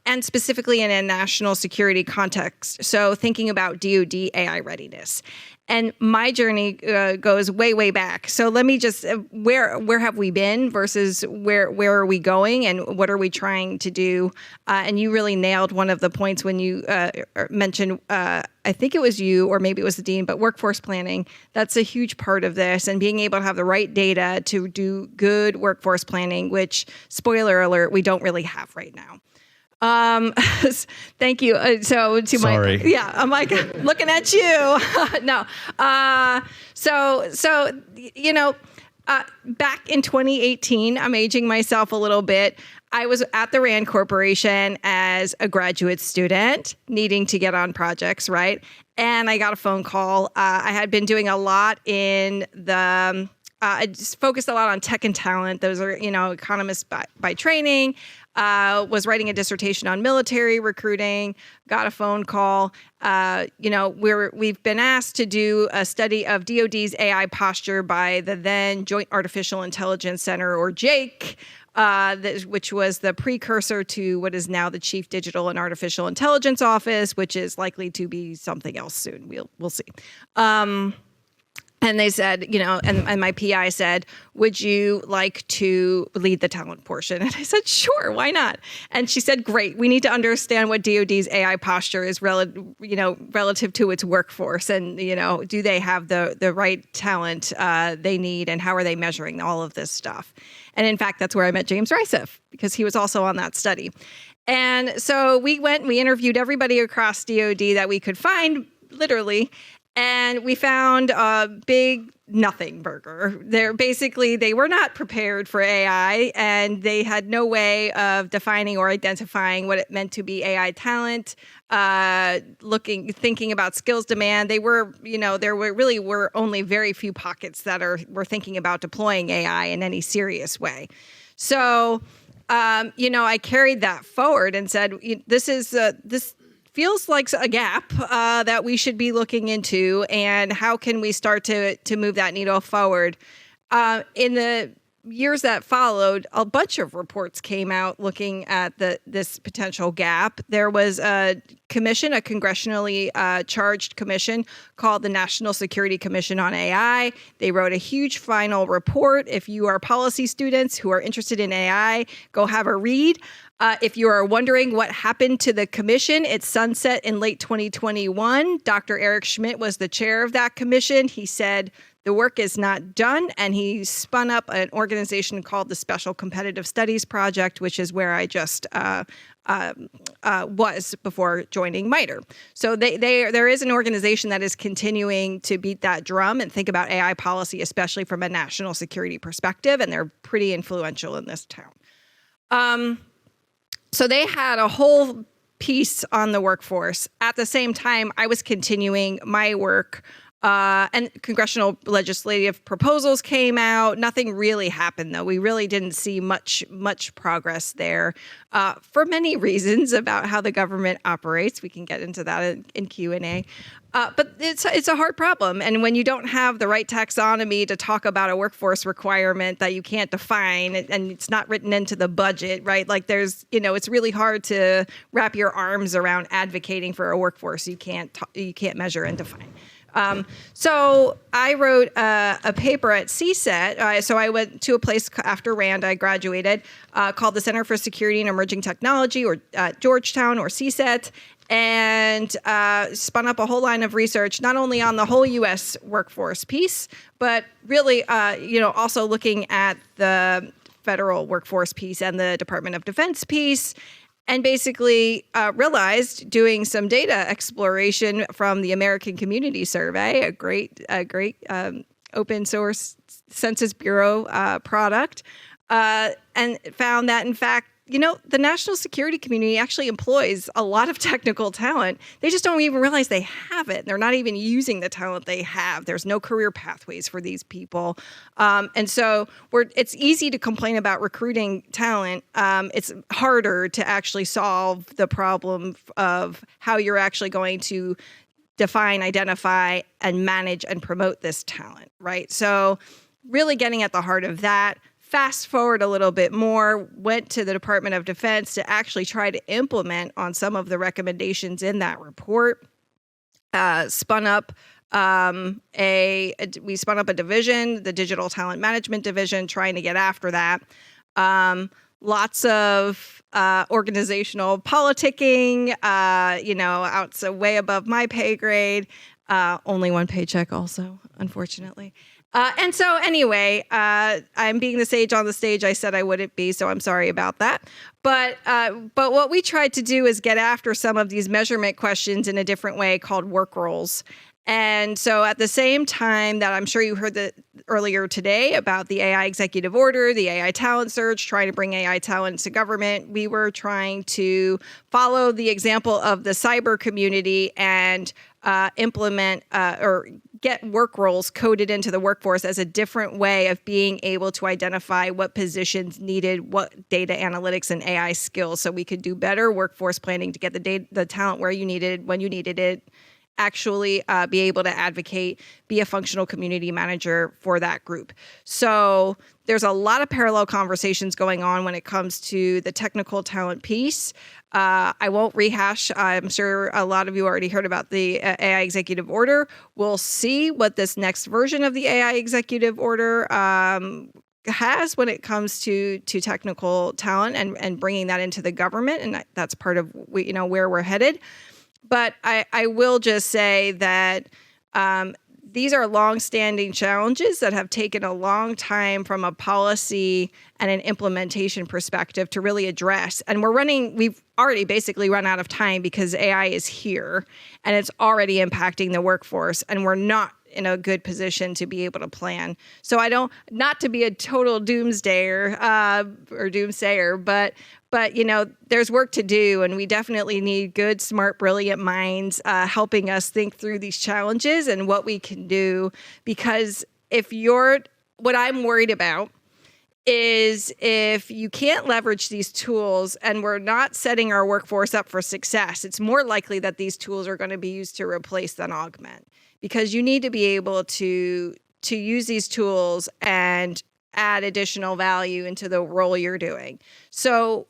and specifically in a national security context. So thinking about DoD AI readiness. And my journey goes way, way back. So let me just, where have we been versus where are we going and what are we trying to do? And you really nailed one of the points when you mentioned, I think it was you or maybe it was the dean, but workforce planning. That's a huge part of this, and being able to have the right data to do good workforce planning, which, spoiler alert, we don't really have right now. Thank you. Sorry. I'm like looking at you. No. Back in 2018, I'm aging myself a little bit. I was at the RAND Corporation as a graduate student needing to get on projects, right? And I got a phone call. I had been doing a lot in the I just focused a lot on tech and talent. Those are, economists by training. Was writing a dissertation on military recruiting. Got a phone call. We've been asked to do a study of DoD's AI posture by the then Joint Artificial Intelligence Center, or JAIC, which was the precursor to what is now the Chief Digital and Artificial Intelligence Office, which is likely to be something else soon. We'll see. And they said, and my PI said, would you like to lead the talent portion? And I said, sure, why not? And she said, great, we need to understand what DoD's AI posture is relative to its workforce. And, do they have the right talent they need? And how are they measuring all of this stuff? And in fact, that's where I met James Ricef, because he was also on that study. And so we interviewed everybody across DoD that we could find, literally. And we found a big nothing burger. They were not prepared for AI, and they had no way of defining or identifying what it meant to be AI talent, thinking about skills demand. There were only very few pockets that were thinking about deploying AI in any serious way. So, I carried that forward and said, this feels like a gap that we should be looking into, and how can we start to move that needle forward? In the years that followed, a bunch of reports came out looking at this potential gap. There was a commission, a congressionally charged commission called the National Security Commission on AI. They wrote a huge final report. If you are policy students who are interested in AI, go have a read. If you are wondering what happened to the commission, it sunset in late 2021. Dr. Eric Schmidt was the chair of that commission. He said the work is not done, and he spun up an organization called the Special Competitive Studies Project, which is where I just was before joining MITRE. So there is an organization that is continuing to beat that drum and think about AI policy, especially from a national security perspective, and they're pretty influential in this town. So they had a whole piece on the workforce. At the same time, I was continuing my work, and congressional legislative proposals came out. Nothing really happened, though. We really didn't see much progress there for many reasons about how the government operates. We can get into that in Q&A. But it's a hard problem. And when you don't have the right taxonomy to talk about a workforce requirement that you can't define, and it's not written into the budget, right? Like it's really hard to wrap your arms around advocating for a workforce you can't measure and define. So I wrote a paper at CSET. So I went to a place after RAND, I graduated, called the Center for Security and Emerging Technology, or Georgetown, or CSET, and spun up a whole line of research, not only on the whole U.S. workforce piece, but really, also looking at the federal workforce piece and the Department of Defense piece. And basically realized, doing some data exploration from the American Community Survey, a great open source Census Bureau product, and found that, in fact, the national security community actually employs a lot of technical talent. They just don't even realize they have it. They're not even using the talent they have. There's no career pathways for these people. And so it's easy to complain about recruiting talent. It's harder to actually solve the problem of how you're actually going to define, identify, and manage and promote this talent, right? So really getting at the heart of that. Fast forward a little bit more, went to the Department of Defense to actually try to implement on some of the recommendations in that report. Spun up a division, the Digital Talent Management Division, trying to get after that. Lots of organizational politicking, so way above my pay grade. Only one paycheck also, unfortunately. And so anyway, I'm being the sage on the stage I said I wouldn't be, so I'm sorry about that. But what we tried to do is get after some of these measurement questions in a different way, called work roles. And so at the same time that I'm sure you heard earlier today about the AI executive order, the AI talent search, trying to bring AI talent to government, we were trying to follow the example of the cyber community and implement or get work roles coded into the workforce as a different way of being able to identify what positions needed what data analytics and AI skills, so we could do better workforce planning to get the talent where you needed it, when you needed it, actually be able to advocate, be a functional community manager for that group. So there's a lot of parallel conversations going on when it comes to the technical talent piece. I won't rehash. I'm sure a lot of you already heard about the AI executive order. We'll see what this next version of the AI executive order has when it comes to technical talent and bringing that into the government. And that's part of where we're headed. But I will just say that these are longstanding challenges that have taken a long time from a policy and an implementation perspective to really address. And we've already basically run out of time because AI is here and it's already impacting the workforce, and we're not in a good position to be able to plan. So not to be a total doomsdayer or doomsayer, but there's work to do, and we definitely need good, smart, brilliant minds helping us think through these challenges and what we can do. Because what I'm worried about is if you can't leverage these tools and we're not setting our workforce up for success, it's more likely that these tools are going to be used to replace than augment. Because you need to be able to use these tools and add additional value into the role you're doing. So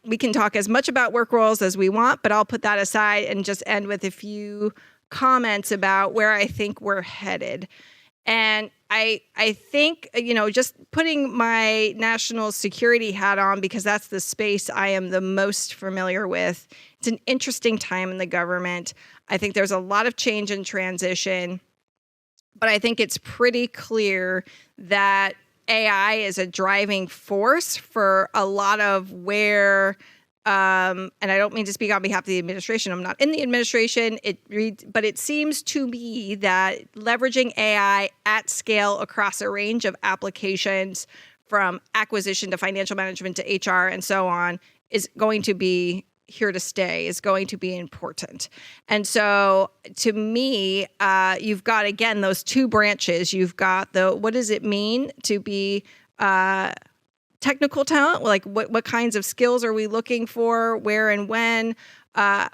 we can talk as much about work roles as we want, but I'll put that aside and just end with a few comments about where I think we're headed. And I think, just putting my national security hat on, because that's the space I am the most familiar with, it's an interesting time in the government. I think there's a lot of change and transition. but I think it's pretty clear that AI is a driving force for a lot of where, and I don't mean to speak on behalf of the administration. I'm not in the administration. But it seems to me that leveraging AI at scale across a range of applications, from acquisition to financial management to HR and so on, is going to be here to stay, is going to be important. And so to me, you've got, again, those two branches. You've got the, what does it mean to be technical talent? Like what kinds of skills are we looking for, where and when?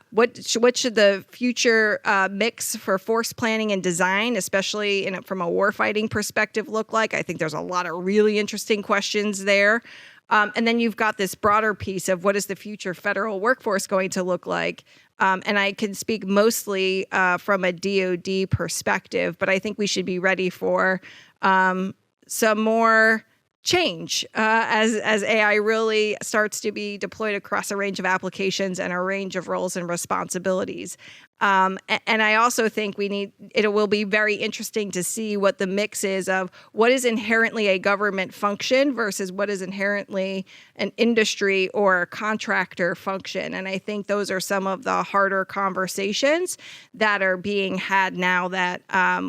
What should the future mix for force planning and design, especially from a warfighting perspective, look like? I think there's a lot of really interesting questions there. And then you've got this broader piece of what is the future federal workforce going to look like? And I can speak mostly from a DoD perspective, but I think we should be ready for some more change as AI really starts to be deployed across a range of applications and a range of roles and responsibilities. And I also think it will be very interesting to see what the mix is of what is inherently a government function versus what is inherently an industry or a contractor function. And I think those are some of the harder conversations that are being had now that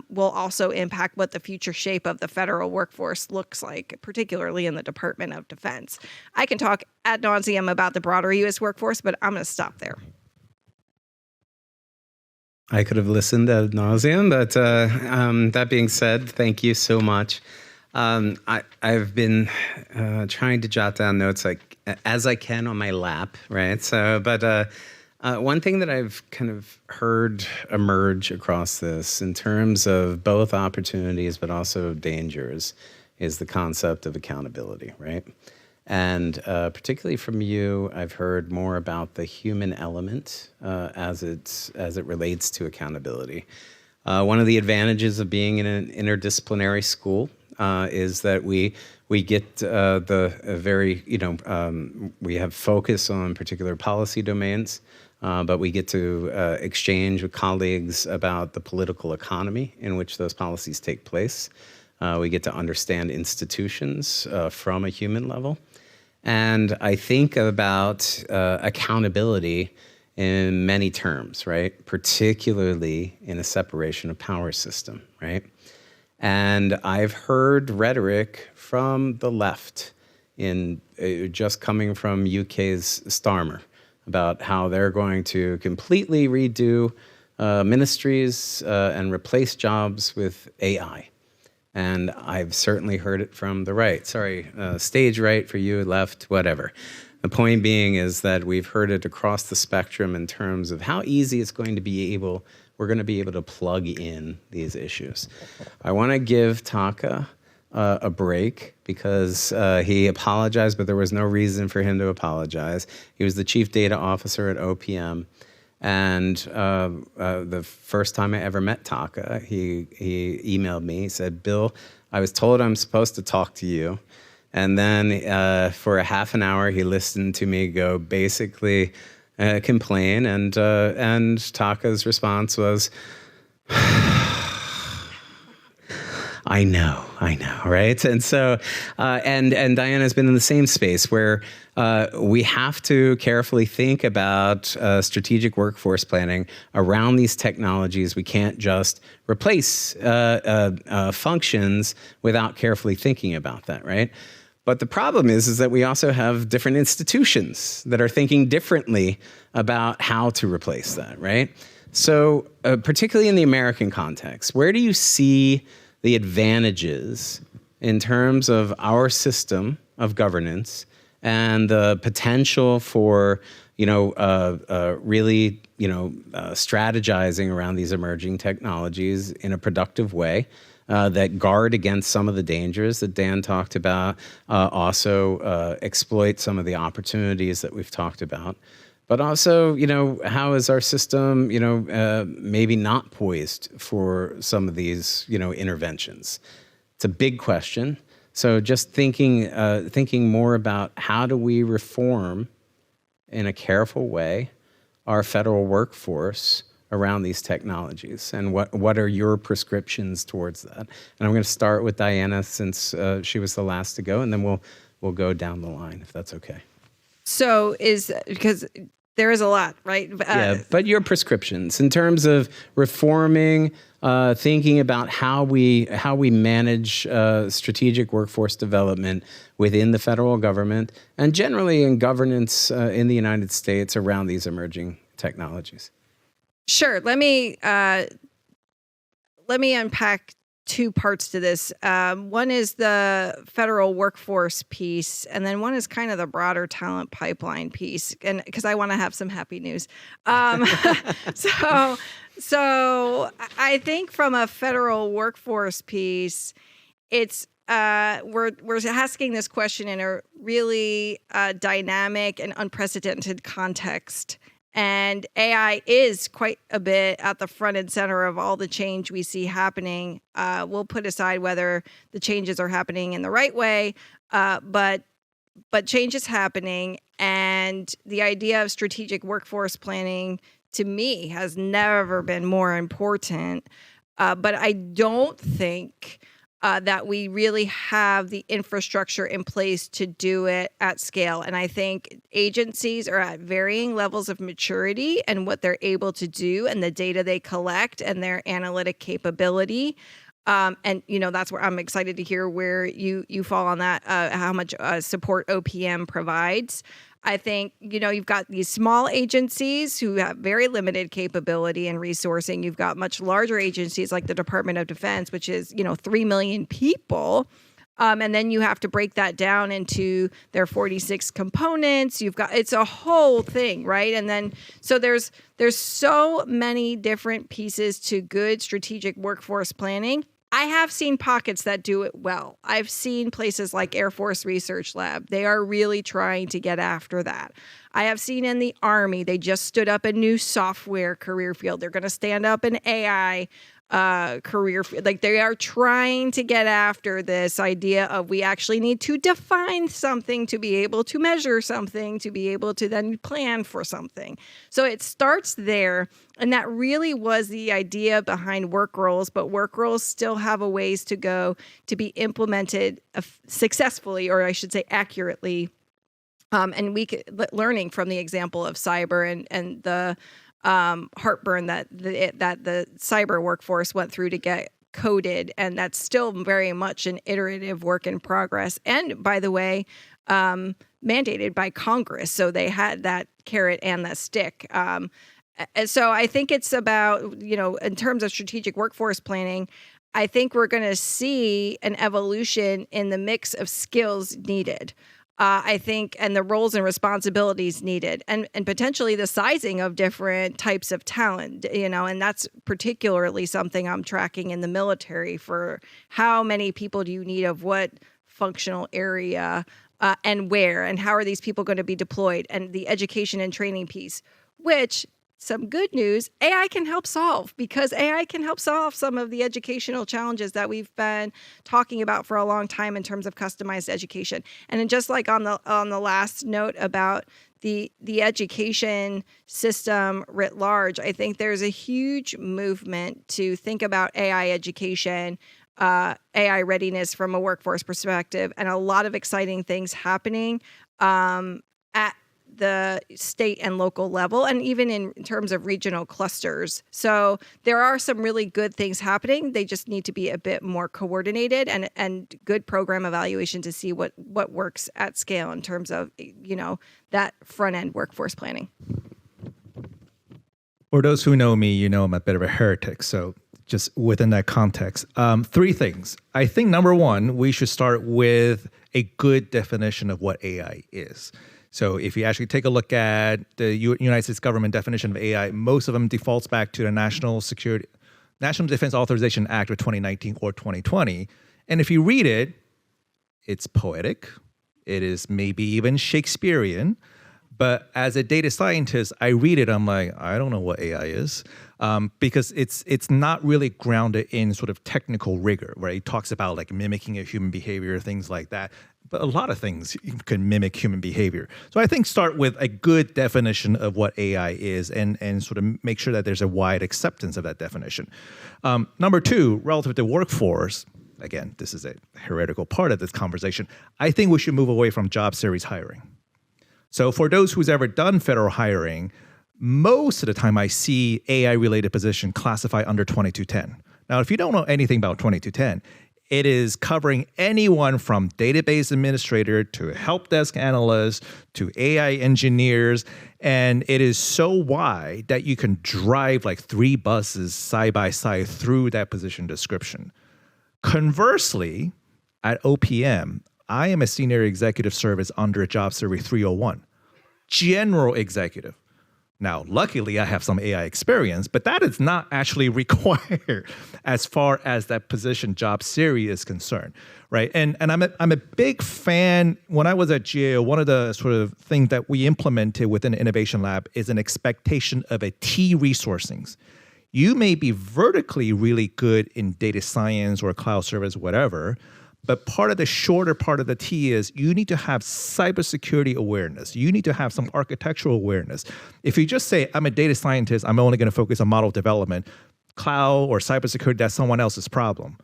will also impact what the future shape of the federal workforce looks like, particularly in the Department of Defense. I can talk ad nauseum about the broader U.S. workforce, but I'm going to stop there. I could have listened ad nauseum, but that being said, thank you so much. I've been trying to jot down notes like as I can on my lap, right? So, but one thing that I've kind of heard emerge across this in terms of both opportunities but also dangers is the concept of accountability, right? And particularly from you, I've heard more about the human element as it relates to accountability. One of the advantages of being in an interdisciplinary school is that we get we have focus on particular policy domains, but we get to exchange with colleagues about the political economy in which those policies take place. We get to understand institutions from a human level. And I think about accountability in many terms, right? Particularly in a separation of power system, right? And I've heard rhetoric from the left just coming from UK's Starmer about how they're going to completely redo ministries and replace jobs with AI. And I've certainly heard it from the right. Sorry, stage right for you, left, whatever. The point being is that we've heard it across the spectrum in terms of how easy it's going to be we're going to be able to plug in these issues. I want to give Taka a break because he apologized, but there was no reason for him to apologize. He was the chief data officer at OPM. And the first time I ever met Taka, he emailed me. He said, "Bill, I was told I'm supposed to talk to you." And then for a half an hour, he listened to me go basically complain. And Taka's response was, I know, right? And so, and Diana's been in the same space where we have to carefully think about strategic workforce planning around these technologies. We can't just replace functions without carefully thinking about that, right? But the problem is that we also have different institutions that are thinking differently about how to replace that, right? So particularly in the American context, where do you see the advantages in terms of our system of governance and the potential for, really, strategizing around these emerging technologies in a productive way that guard against some of the dangers that Dan talked about, also exploit some of the opportunities that we've talked about. But also, how is our system, maybe not poised for some of these, interventions? It's a big question. So just thinking more about how do we reform in a careful way our federal workforce around these technologies, and what are your prescriptions towards that? And I'm going to start with Diana since she was the last to go, and then we'll go down the line if that's okay. So because there is a lot, right? Yeah, but your prescriptions in terms of reforming, thinking about how we manage strategic workforce development within the federal government and generally in governance in the United States around these emerging technologies. Sure. Let me unpack two parts to this. One is the federal workforce piece, and then one is kind of the broader talent pipeline piece. And because I want to have some happy news, so I think from a federal workforce piece, it's we're asking this question in a really dynamic and unprecedented context. And AI is quite a bit at the front and center of all the change we see happening. We'll put aside whether the changes are happening in the right way, but change is happening. And the idea of strategic workforce planning, to me, has never been more important. But I don't think that we really have the infrastructure in place to do it at scale. And I think agencies are at varying levels of maturity and what they're able to do and the data they collect and their analytic capability. And, that's where I'm excited to hear where you fall on that, how much support OPM provides. I think, you've got these small agencies who have very limited capability and resourcing. You've got much larger agencies like the Department of Defense, which is, 3 million people. And then you have to break that down into their 46 components. It's a whole thing, right? And then, so there's so many different pieces to good strategic workforce planning. I have seen pockets that do it well. I've seen places like Air Force Research Lab. They are really trying to get after that. I have seen in the Army, they just stood up a new software career field. They're going to stand up an AI career field. Like, they are trying to get after this idea of we actually need to define something to be able to measure something, to be able to then plan for something. So it starts there. And that really was the idea behind work roles, but work roles still have a ways to go to be implemented successfully, or I should say accurately. And learning from the example of cyber and the heartburn that the cyber workforce went through to get coded, and that's still very much an iterative work in progress. And by the way, mandated by Congress, so they had that carrot and that stick. And so I think it's about, in terms of strategic workforce planning, I think we're going to see an evolution in the mix of skills needed. I think, and the roles and responsibilities needed, and potentially the sizing of different types of talent, and that's particularly something I'm tracking in the military for how many people do you need of what functional area and where, and how are these people going to be deployed, and the education and training piece, which some good news, AI can help solve, because AI can help solve some of the educational challenges that we've been talking about for a long time in terms of customized education. And then just like on the last note about the education system writ large, I think there's a huge movement to think about AI education, AI readiness from a workforce perspective, and a lot of exciting things happening at the state and local level, and even in terms of regional clusters. So there are some really good things happening. They just need to be a bit more coordinated and good program evaluation to see what works at scale in terms of, that front end workforce planning. For those who know me, I'm a bit of a heretic. So just within that context, 3 things. I think number 1, we should start with a good definition of what AI is. So if you actually take a look at the United States government definition of AI, most of them defaults back to the National Defense Authorization Act of 2019 or 2020. And if you read it, it's poetic. It is maybe even Shakespearean. But as a data scientist, I read it, I'm like, I don't know what AI is, because it's not really grounded in sort of technical rigor, where it talks about like mimicking a human behavior, things like that. but a lot of things can mimic human behavior. So I think start with a good definition of what AI is and sort of make sure that there's a wide acceptance of that definition. Number two, relative to workforce, again, this is a heretical part of this conversation, I think we should move away from job series hiring. So for those who's ever done federal hiring, most of the time I see AI-related position classified under 2210. Now, if you don't know anything about 2210, it is covering anyone from database administrator to help desk analyst to AI engineers. And it is so wide that you can drive like 3 buses side by side through that position description. Conversely, at OPM, I am a senior executive service under Job Series 301, general executive. Now, luckily, I have some AI experience, but that is not actually required as far as that position job series is concerned, right? And I'm a big fan. When I was at GAO, one of the sort of things that we implemented within the Innovation Lab is an expectation of a T resourcings. You may be vertically really good in data science or cloud service, whatever, but part of the shorter part of the T is you need to have cybersecurity awareness. You need to have some architectural awareness. If you just say, I'm a data scientist, I'm only going to focus on model development, cloud or cybersecurity, that's someone else's problem.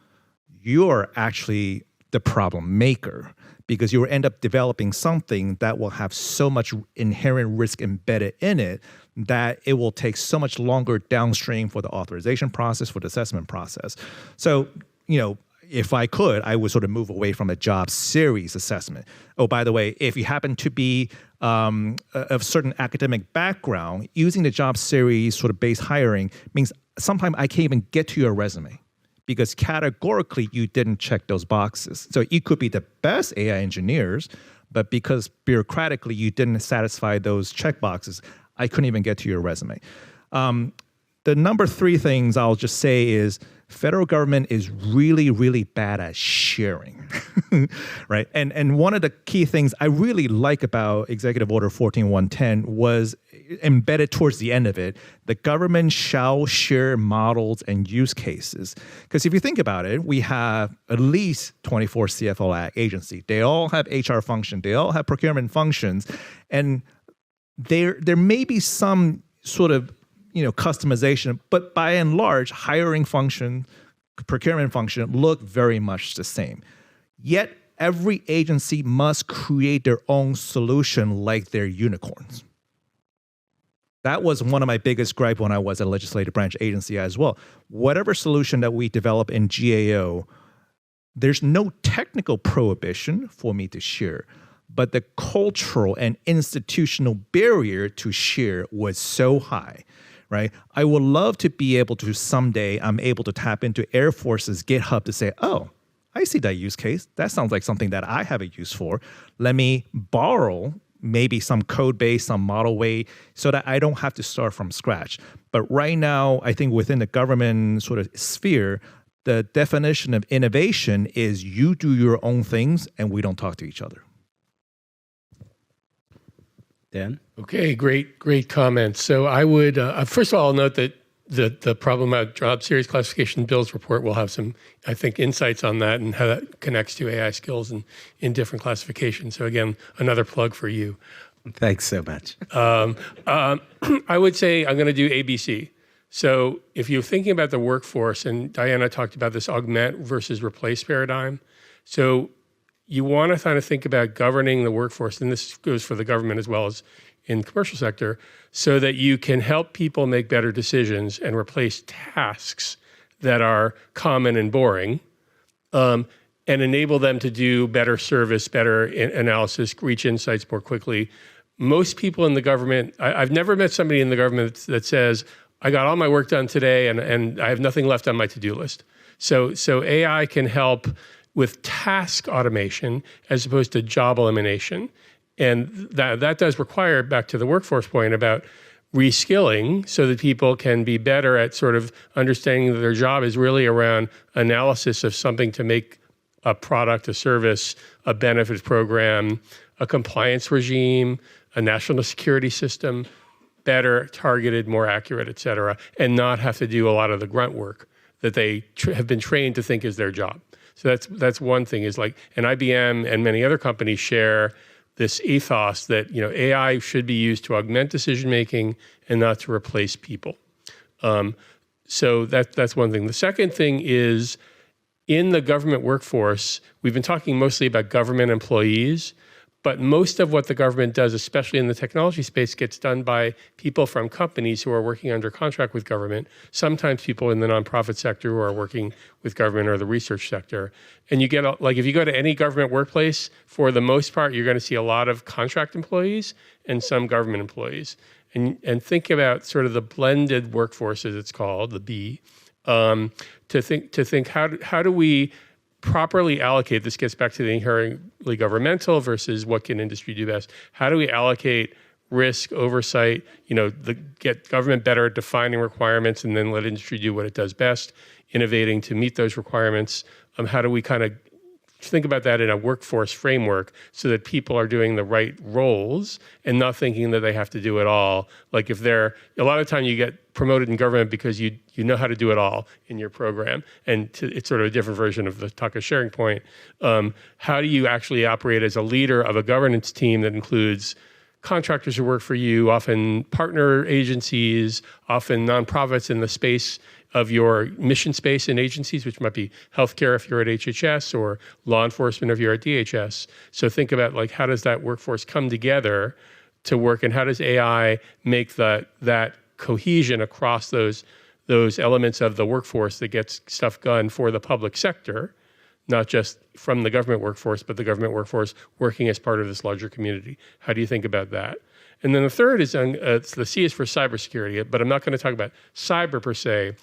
You're actually the problem maker because you will end up developing something that will have so much inherent risk embedded in it that it will take so much longer downstream for the authorization process, for the assessment process. So, if I could, I would sort of move away from a job series assessment. Oh, by the way, if you happen to be of certain academic background, using the job series sort of based hiring means sometimes I can't even get to your resume because categorically you didn't check those boxes. So you could be the best AI engineers, but because bureaucratically you didn't satisfy those check boxes, I couldn't even get to your resume. The number 3 things I'll just say is federal government is really, really bad at sharing, right? And one of the key things I really like about Executive Order 14110 was embedded towards the end of it, the government shall share models and use cases. Because if you think about it, we have at least 24 CFO agencies. They all have HR functions. They all have procurement functions. And there may be some sort of customization, but by and large, hiring function, procurement function look very much the same. Yet every agency must create their own solution like they're unicorns. That was one of my biggest gripes when I was a legislative branch agency as well. Whatever solution that we develop in GAO, there's no technical prohibition for me to share, but the cultural and institutional barrier to share was so high. Right? I would love to be able to someday, I'm able to tap into Air Force's GitHub to say, oh, I see that use case. That sounds like something that I have a use for. Let me borrow maybe some code base, some model way, so that I don't have to start from scratch. But right now, I think within the government sort of sphere, the definition of innovation is you do your own things and we don't talk to each other. Dan? Okay, great comments. So I would, first of all, I'll note that the problem about job series classification bills report will have some, I think, insights on that and how that connects to AI skills and in different classifications. So again, another plug for you. Thanks so much. I would say I'm going to do ABC. So if you're thinking about the workforce, and Diana talked about this augment versus replace paradigm, so you want to kind of think about governing the workforce, and this goes for the government as well as in the commercial sector, so that you can help people make better decisions and replace tasks that are common and boring, and enable them to do better service, better analysis, reach insights more quickly. Most people in the government, I've never met somebody in the government that says, I got all my work done today and I have nothing left on my to-do list. So AI can help with task automation as opposed to job elimination. And that does require, back to the workforce point, about reskilling so that people can be better at sort of understanding that their job is really around analysis of something to make a product, a service, a benefits program, a compliance regime, a national security system, better, targeted, more accurate, et cetera, and not have to do a lot of the grunt work that they have been trained to think is their job. So that's one thing is like, and IBM and many other companies share this ethos that, AI should be used to augment decision making and not to replace people. So that's one thing. The second thing is in the government workforce, we've been talking mostly about government employees, but most of what the government does, especially in the technology space, gets done by people from companies who are working under contract with government, sometimes people in the nonprofit sector who are working with government or the research sector. And you get, like, if you go to any government workplace, for the most part, you're going to see a lot of contract employees and some government employees. And think about sort of the blended workforce, as it's called, the B, to think how do we properly allocate, this gets back to the inherently governmental versus what can industry do best. How do we allocate risk, oversight, get government better at defining requirements and then let industry do what it does best, innovating to meet those requirements? How do we kind of think about that in a workforce framework so that people are doing the right roles and not thinking that they have to do it all? Like if a lot of time you get promoted in government because you know how to do it all in your program. And it's sort of a different version of the Taka sharing point. How do you actually operate as a leader of a governance team that includes contractors who work for you, often partner agencies, often nonprofits in the space of your mission space in agencies, which might be healthcare if you're at HHS or law enforcement if you're at DHS. So think about like how does that workforce come together to work, and how does AI make that cohesion across those elements of the workforce that gets stuff done for the public sector, not just from the government workforce, but the government workforce working as part of this larger community. How do you think about that? And then the third is, the C is for cybersecurity, but I'm not going to talk about cyber per se.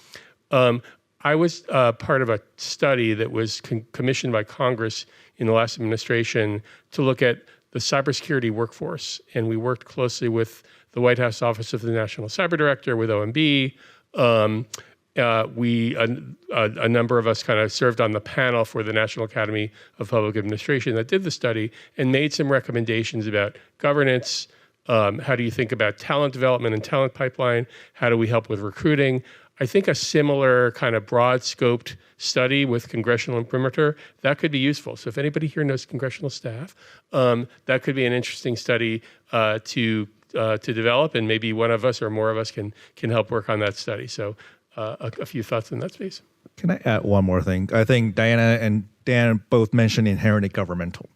I was part of a study that was commissioned by Congress in the last administration to look at the cybersecurity workforce. And we worked closely with the White House Office of the National Cyber Director, with OMB. A number of us kind of served on the panel for the National Academy of Public Administration that did the study and made some recommendations about governance. How do you think about talent development and talent pipeline? How do we help with recruiting? I think a similar kind of broad scoped study with congressional imprimatur, that could be useful. So if anybody here knows congressional staff, that could be an interesting study to develop, and maybe one of us or more of us can help work on that study. So a few thoughts in that space. Can I add one more thing? I think Diana and Dan both mentioned inherently governmental,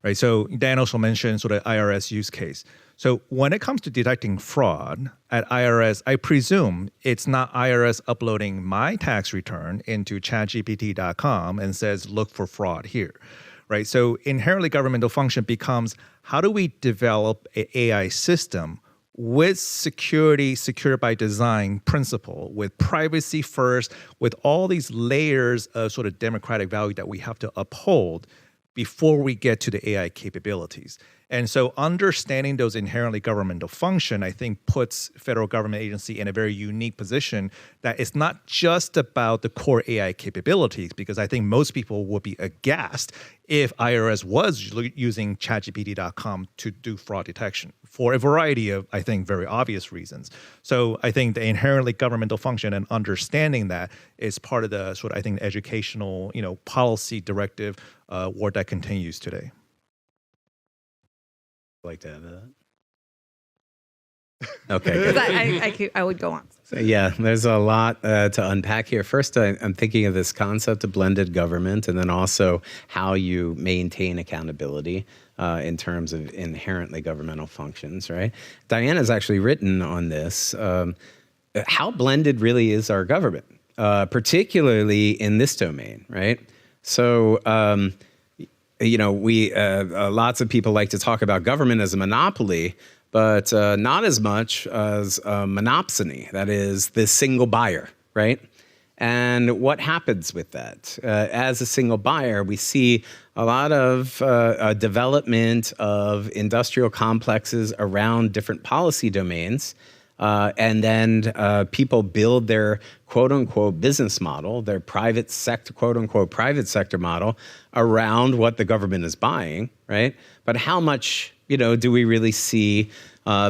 right? So Dan also mentioned sort of IRS use case. So when it comes to detecting fraud at IRS, I presume it's not IRS uploading my tax return into chatgpt.com and says, look for fraud here, right? So inherently governmental function becomes, how do we develop an AI system with secure by design principle, with privacy first, with all these layers of sort of democratic value that we have to uphold before we get to the AI capabilities. And so understanding those inherently governmental function, I think, puts federal government agency in a very unique position that it's not just about the core AI capabilities, because I think most people would be aghast if IRS was using chatgpt.com to do fraud detection for a variety of, I think, very obvious reasons. So I think the inherently governmental function and understanding that is part of the sort of, I think, educational, policy directive work that continues today. Like to add to that? Okay. Good. I would go on. So, yeah, there's a lot to unpack here. First, I'm thinking of this concept of blended government, and then also how you maintain accountability in terms of inherently governmental functions, right? Diana's actually written on this, how blended really is our government, particularly in this domain, right? So, lots of people like to talk about government as a monopoly, but not as much as a monopsony, that is the single buyer, right? And what happens with that? As a single buyer, we see a lot of development of industrial complexes around different policy domains. And then people build their quote unquote business model, their private sector, quote unquote private sector model around what the government is buying, right? But how much, do we really see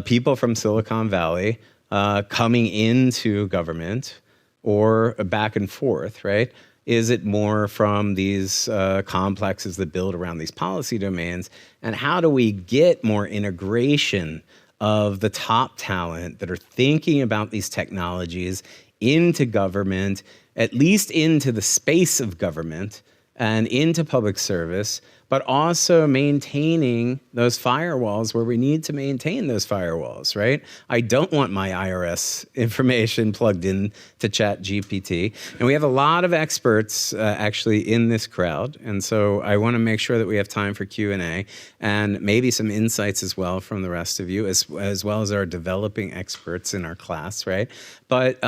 people from Silicon Valley coming into government or back and forth, right? Is it more from these complexes that build around these policy domains? And how do we get more integration of the top talent that are thinking about these technologies into government, at least into the space of government and into public service, but also maintaining those firewalls where we need to maintain those firewalls, right? I don't want my IRS information plugged in to ChatGPT. And we have a lot of experts actually in this crowd. And so I want to make sure that we have time for Q&A and maybe some insights as well from the rest of you, as well as our developing experts in our class, right? But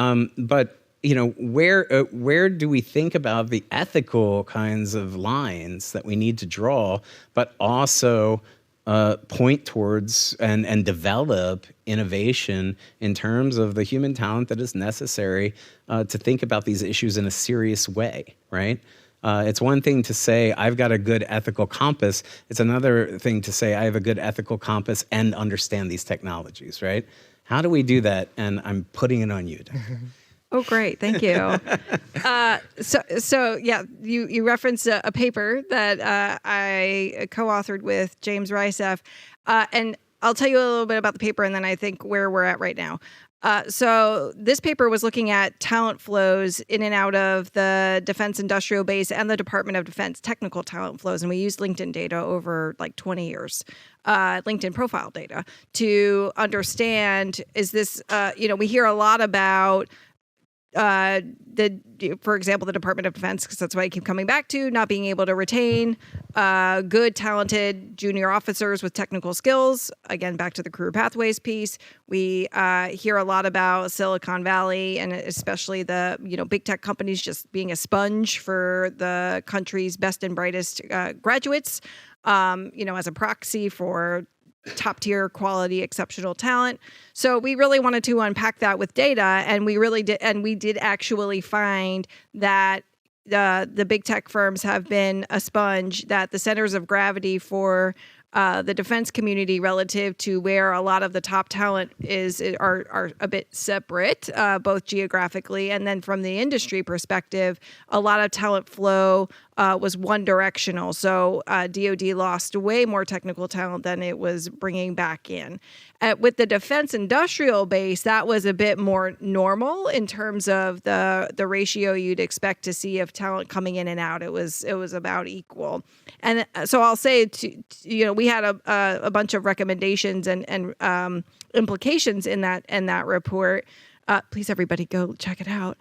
you know, where do we think about the ethical kinds of lines that we need to draw, but also point towards and develop innovation in terms of the human talent that is necessary to think about these issues in a serious way, right? It's one thing to say, I've got a good ethical compass. It's another thing to say, I have a good ethical compass and understand these technologies, right? How do we do that? And I'm putting it on you, Taka. Oh, great. Thank you. So yeah, you referenced a paper that I co-authored with James Ricef. And I'll tell you a little bit about the paper and then I think where we're at right now. So this paper was looking at talent flows in and out of the defense industrial base and the Department of Defense technical talent flows. And we used LinkedIn data over like 20 years, LinkedIn profile data to understand, is this, we hear a lot about for example, the Department of Defense, because that's what I keep coming back to, not being able to retain good, talented junior officers with technical skills. Again, back to the career pathways piece. We hear a lot about Silicon Valley and especially the big tech companies just being a sponge for the country's best and brightest graduates, as a proxy for top tier quality, exceptional talent. So we really wanted to unpack that with data, and we really did, and we did actually find that the big tech firms have been a sponge, that the centers of gravity for the defense community relative to where a lot of the top talent are a bit separate, both geographically and then from the industry perspective. A lot of talent flow was one directional. So DoD lost way more technical talent than it was bringing back in. With the defense industrial base, that was a bit more normal in terms of the ratio you'd expect to see of talent coming in and out. It was about equal. And so I'll say, we had a bunch of recommendations and implications in that report. Please, everybody, go check it out.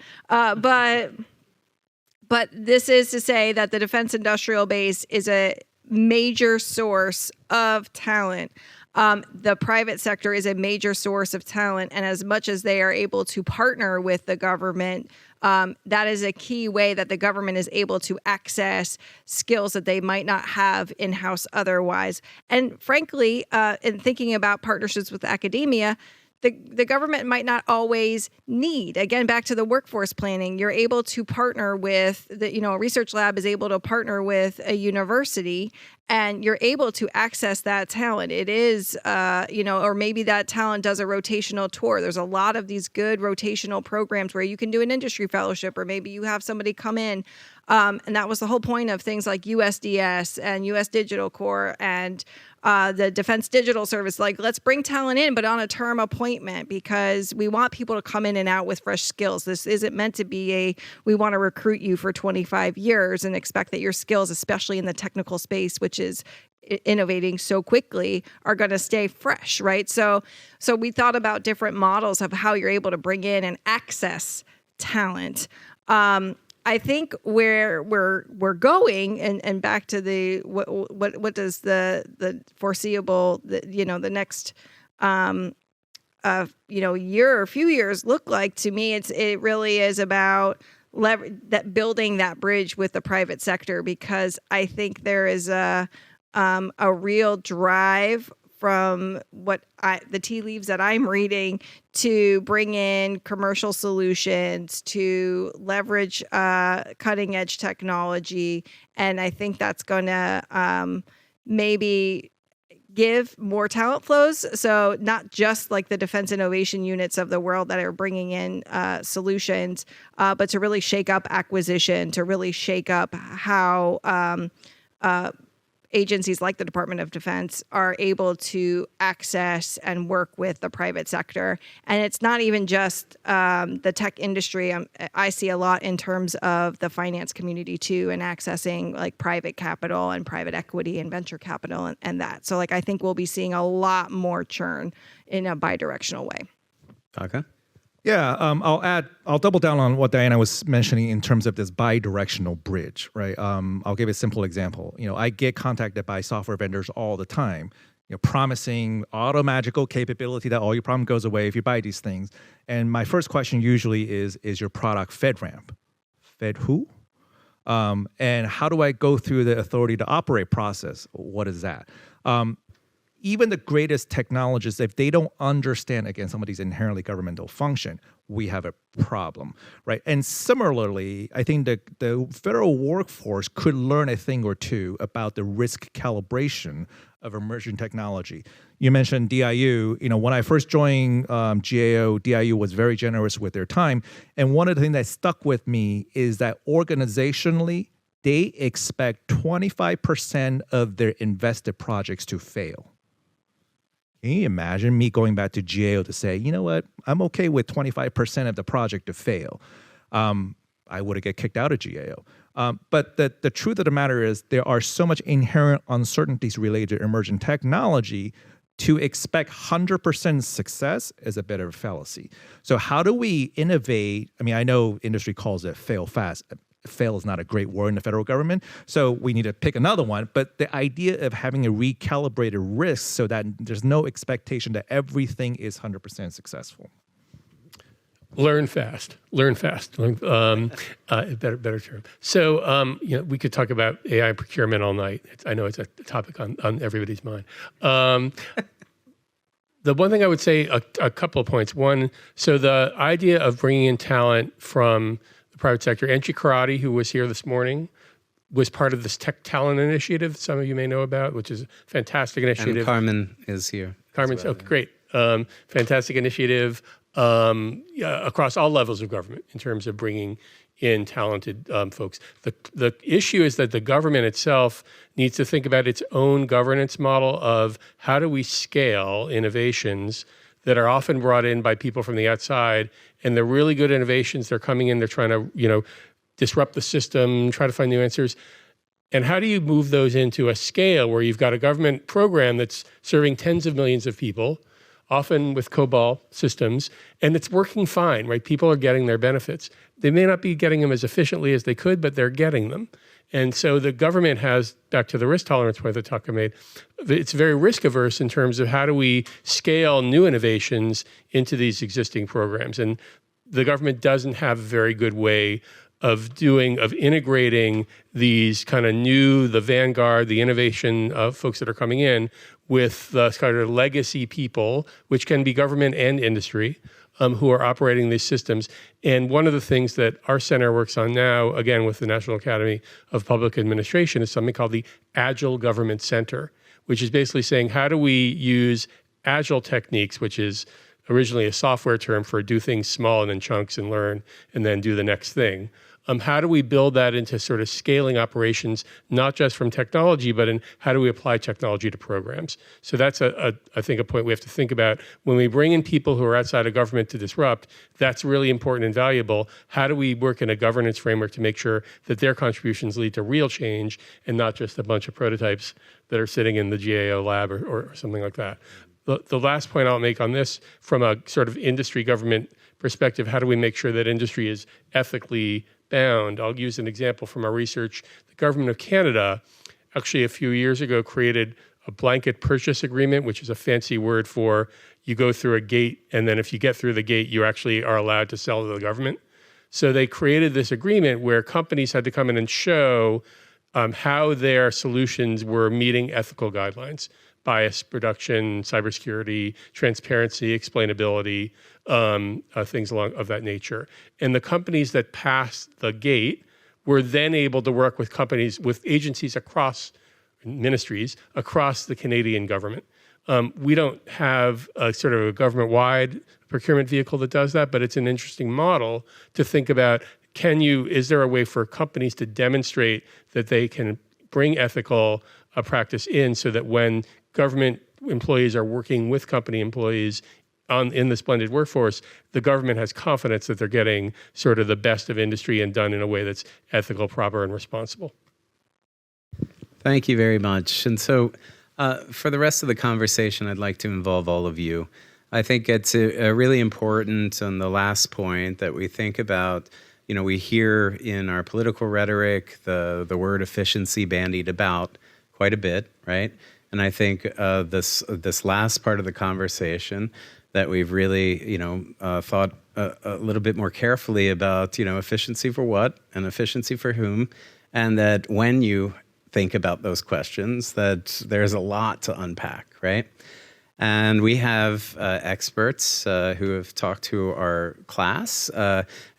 But this is to say that the defense industrial base is a major source of talent. The private sector is a major source of talent, and as much as they are able to partner with the government, that is a key way that the government is able to access skills that they might not have in-house otherwise. And frankly, in thinking about partnerships with academia, the government might not always need. Again, back to the workforce planning, you're able to partner with a research lab is able to partner with a university, and you're able to access that talent. It is, or maybe that talent does a rotational tour. There's a lot of these good rotational programs where you can do an industry fellowship, or maybe you have somebody come in. And that was the whole point of things like USDS and US Digital Corps and the Defense Digital Service. Like, let's bring talent in, but on a term appointment, because we want people to come in and out with fresh skills. This isn't meant to be we want to recruit you for 25 years and expect that your skills, especially in the technical space, which is innovating so quickly, are going to stay fresh, right? So we thought about different models of how you're able to bring in and access talent. I think where we're going, and back to the what does the foreseeable, the next year or few years look like? To me, it really is about building that bridge with the private sector, because I think there is a real drive from the tea leaves that I'm reading to bring in commercial solutions, to leverage cutting edge technology. And I think that's going to maybe give more talent flows. So not just like the defense innovation units of the world that are bringing in solutions, but to really shake up acquisition, to really shake up how agencies like the Department of Defense are able to access and work with the private sector. And it's not even just the tech industry. I see a lot in terms of the finance community too, and accessing like private capital and private equity and venture capital and that. So like I think we'll be seeing a lot more churn in a bi-directional way. Taka? Yeah, I'll double down on what Diana was mentioning in terms of this bi-directional bridge, right? I'll give a simple example. I get contacted by software vendors all the time, promising auto-magical capability that all your problem goes away if you buy these things. And my first question usually is your product FedRAMP? Fed who? And how do I go through the authority to operate process? What is that? Even the greatest technologists, if they don't understand, again, some of these inherently governmental function, we have a problem, right? And similarly, I think the federal workforce could learn a thing or two about the risk calibration of emerging technology. You mentioned DIU. When I first joined GAO, DIU was very generous with their time. And one of the things that stuck with me is that organizationally, they expect 25% of their invested projects to fail. Can you imagine me going back to GAO to say, you know what, I'm okay with 25% of the project to fail? I would have get kicked out of GAO. But the truth of the matter is there are so much inherent uncertainties related to emerging technology. To expect 100% success is a bit of a fallacy. So how do we innovate? I mean, I know industry calls it fail fast. Fail is not a great word in the federal government, so we need to pick another one. But the idea of having a recalibrated risk so that there's no expectation that everything is 100% successful. Learn fast. Better term. So we could talk about AI procurement all night. I know it's a topic on everybody's mind. The one thing I would say, a couple of points. One, so the idea of bringing in talent from private sector. Enchi Karate, who was here this morning, was part of this Tech Talent Initiative, some of you may know about, which is a fantastic initiative. And Carmen is here. Carmen's, okay, great. Fantastic initiative across all levels of government in terms of bringing in talented folks. The issue is that the government itself needs to think about its own governance model of how do we scale innovations that are often brought in by people from the outside, and they're really good innovations. They're coming in, they're trying to, disrupt the system, try to find new answers. And how do you move those into a scale where you've got a government program that's serving tens of millions of people, often with COBOL systems, and it's working fine, right? People are getting their benefits. They may not be getting them as efficiently as they could, but they're getting them. And so the government has, back to the risk tolerance point that Taka made, it's very risk averse in terms of how do we scale new innovations into these existing programs. And the government doesn't have a very good way of integrating these kind of the vanguard, the innovation of folks that are coming in with the kind of legacy people, which can be government and industry, who are operating these systems. And one of the things that our center works on now, again, with the National Academy of Public Administration, is something called the Agile Government Center, which is basically saying, how do we use agile techniques, which is originally a software term for do things small and in chunks and learn and then do the next thing. How do we build that into sort of scaling operations, not just from technology, but in how do we apply technology to programs? So that's, I think, a point we have to think about. When we bring in people who are outside of government to disrupt, that's really important and valuable. How do we work in a governance framework to make sure that their contributions lead to real change and not just a bunch of prototypes that are sitting in the GAO lab or something like that? The last point I'll make on this, from a sort of industry government perspective, how do we make sure that industry is ethically bound? I'll use an example from our research. The government of Canada actually a few years ago created a blanket purchase agreement, which is a fancy word for you go through a gate, and then if you get through the gate, you actually are allowed to sell to the government. So they created this agreement where companies had to come in and show how their solutions were meeting ethical guidelines: bias reduction, cybersecurity, transparency, explainability, things of that nature. And the companies that passed the gate were then able to work with agencies across ministries across the Canadian government. We don't have a sort of a government-wide procurement vehicle that does that, but it's an interesting model to think about, is there a way for companies to demonstrate that they can bring ethical practice in so that when government employees are working with company employees in this blended workforce, the government has confidence that they're getting sort of the best of industry and done in a way that's ethical, proper, and responsible. Thank you very much. And so for the rest of the conversation, I'd like to involve all of you. I think it's really important on the last point that we think about, we hear in our political rhetoric the word efficiency bandied about quite a bit, right? And I think this last part of the conversation that we've really, thought a little bit more carefully about, efficiency for what and efficiency for whom, and that when you think about those questions, that there's a lot to unpack, right? And we have experts who have talked to our class,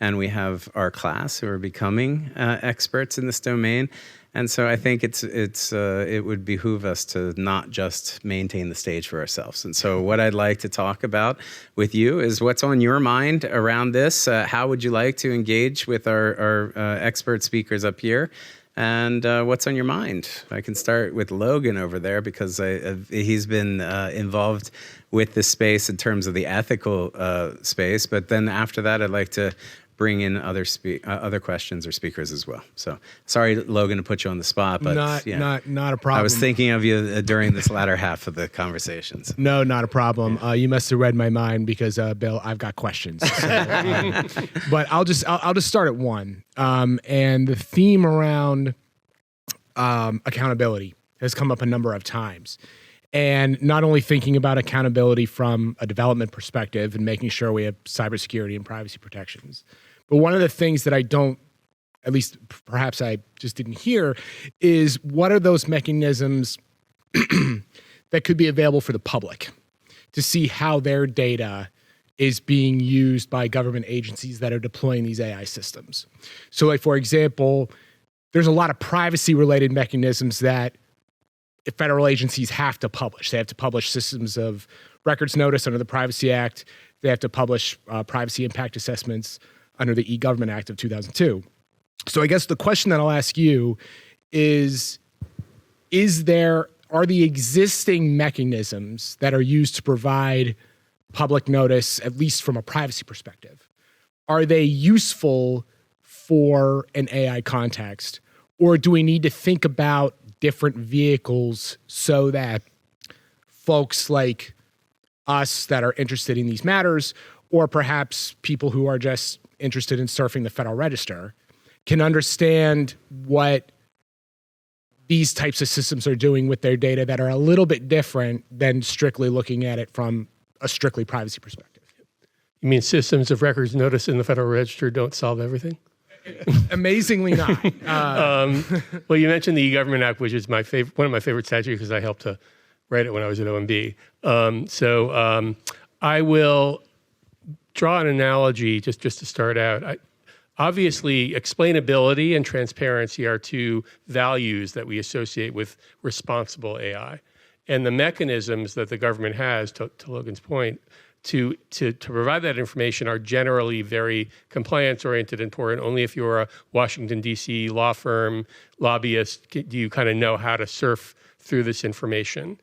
and we have our class who are becoming experts in this domain. And so I think it would behoove us to not just maintain the stage for ourselves. And so what I'd like to talk about with you is what's on your mind around this. How would you like to engage with our expert speakers up here? And what's on your mind? I can start with Logan over there because he's been involved with this space in terms of the ethical space. But then after that, I'd like to bring in other questions or speakers as well. So sorry, Logan, to put you on the spot, but not a problem. I was thinking of you during this latter half of the conversations. No, not a problem. You must have read my mind because Bill, I've got questions. So, but I'll just start at one. And the theme around accountability has come up a number of times. And not only thinking about accountability from a development perspective and making sure we have cybersecurity and privacy protections, but one of the things that I don't, at least perhaps I just didn't hear, is what are those mechanisms that could be available for the public to see how their data is being used by government agencies that are deploying these AI systems. So like, for example, there's a lot of privacy-related mechanisms that federal agencies have to publish. They have to publish systems of records notice under the Privacy Act. They have to publish privacy impact assessments under the E-Government Act of 2002. So I guess the question that I'll ask you is are the existing mechanisms that are used to provide public notice, at least from a privacy perspective, are they useful for an AI context? Or do we need to think about different vehicles so that folks like us that are interested in these matters, or perhaps people who are just interested in surfing the Federal Register, can understand what these types of systems are doing with their data that are a little bit different than strictly looking at it from a strictly privacy perspective? You mean systems of records notice in the Federal Register don't solve everything? Amazingly not. Well, you mentioned the E-Government Act, which is one of my favorite statutes because I helped to write it when I was at OMB. I will draw an analogy just to start out. Obviously, explainability and transparency are two values that we associate with responsible AI. And the mechanisms that the government has, to Logan's point, to provide that information are generally very compliance-oriented and poor, and only if you're a Washington, D.C. law firm, lobbyist, do you kind of know how to surf through this information.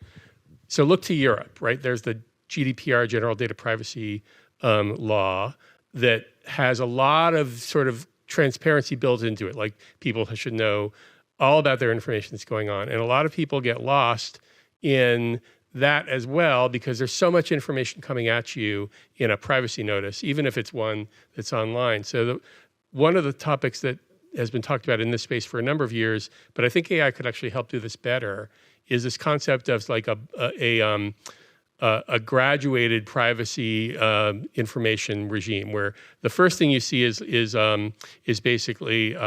So look to Europe, right? There's the GDPR, General Data Privacy Law, that has a lot of sort of transparency built into it, like people should know all about their information that's going on. And a lot of people get lost in that as well, because there's so much information coming at you in a privacy notice, even if it's one that's online. So one of the topics that has been talked about in this space for a number of years, but I think AI could actually help do this better, is this concept of like a graduated privacy information regime, where the first thing you see is basically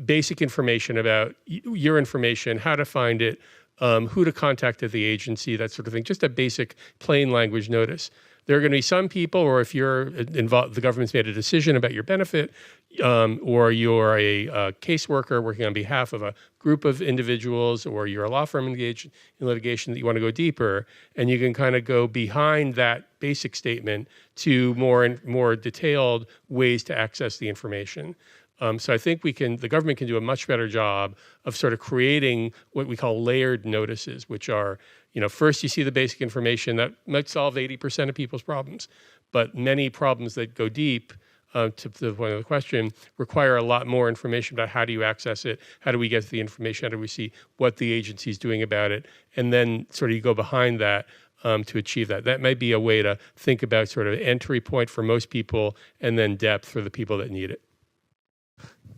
basic information about your information, how to find it, who to contact at the agency, that sort of thing, just a basic plain language notice. There are going to be some people, or if you're involved, the government's made a decision about your benefit, or you're a caseworker working on behalf of a group of individuals, or you're a law firm engaged in litigation that you want to go deeper, and you can kind of go behind that basic statement to more detailed ways to access the information. So I think the government can do a much better job of sort of creating what we call layered notices, which are, first you see the basic information that might solve 80% of people's problems, but many problems that go deep, to the point of the question, require a lot more information about how do you access it, how do we get to the information, how do we see what the agency's doing about it, and then sort of you go behind that to achieve that. That might be a way to think about sort of entry point for most people and then depth for the people that need it.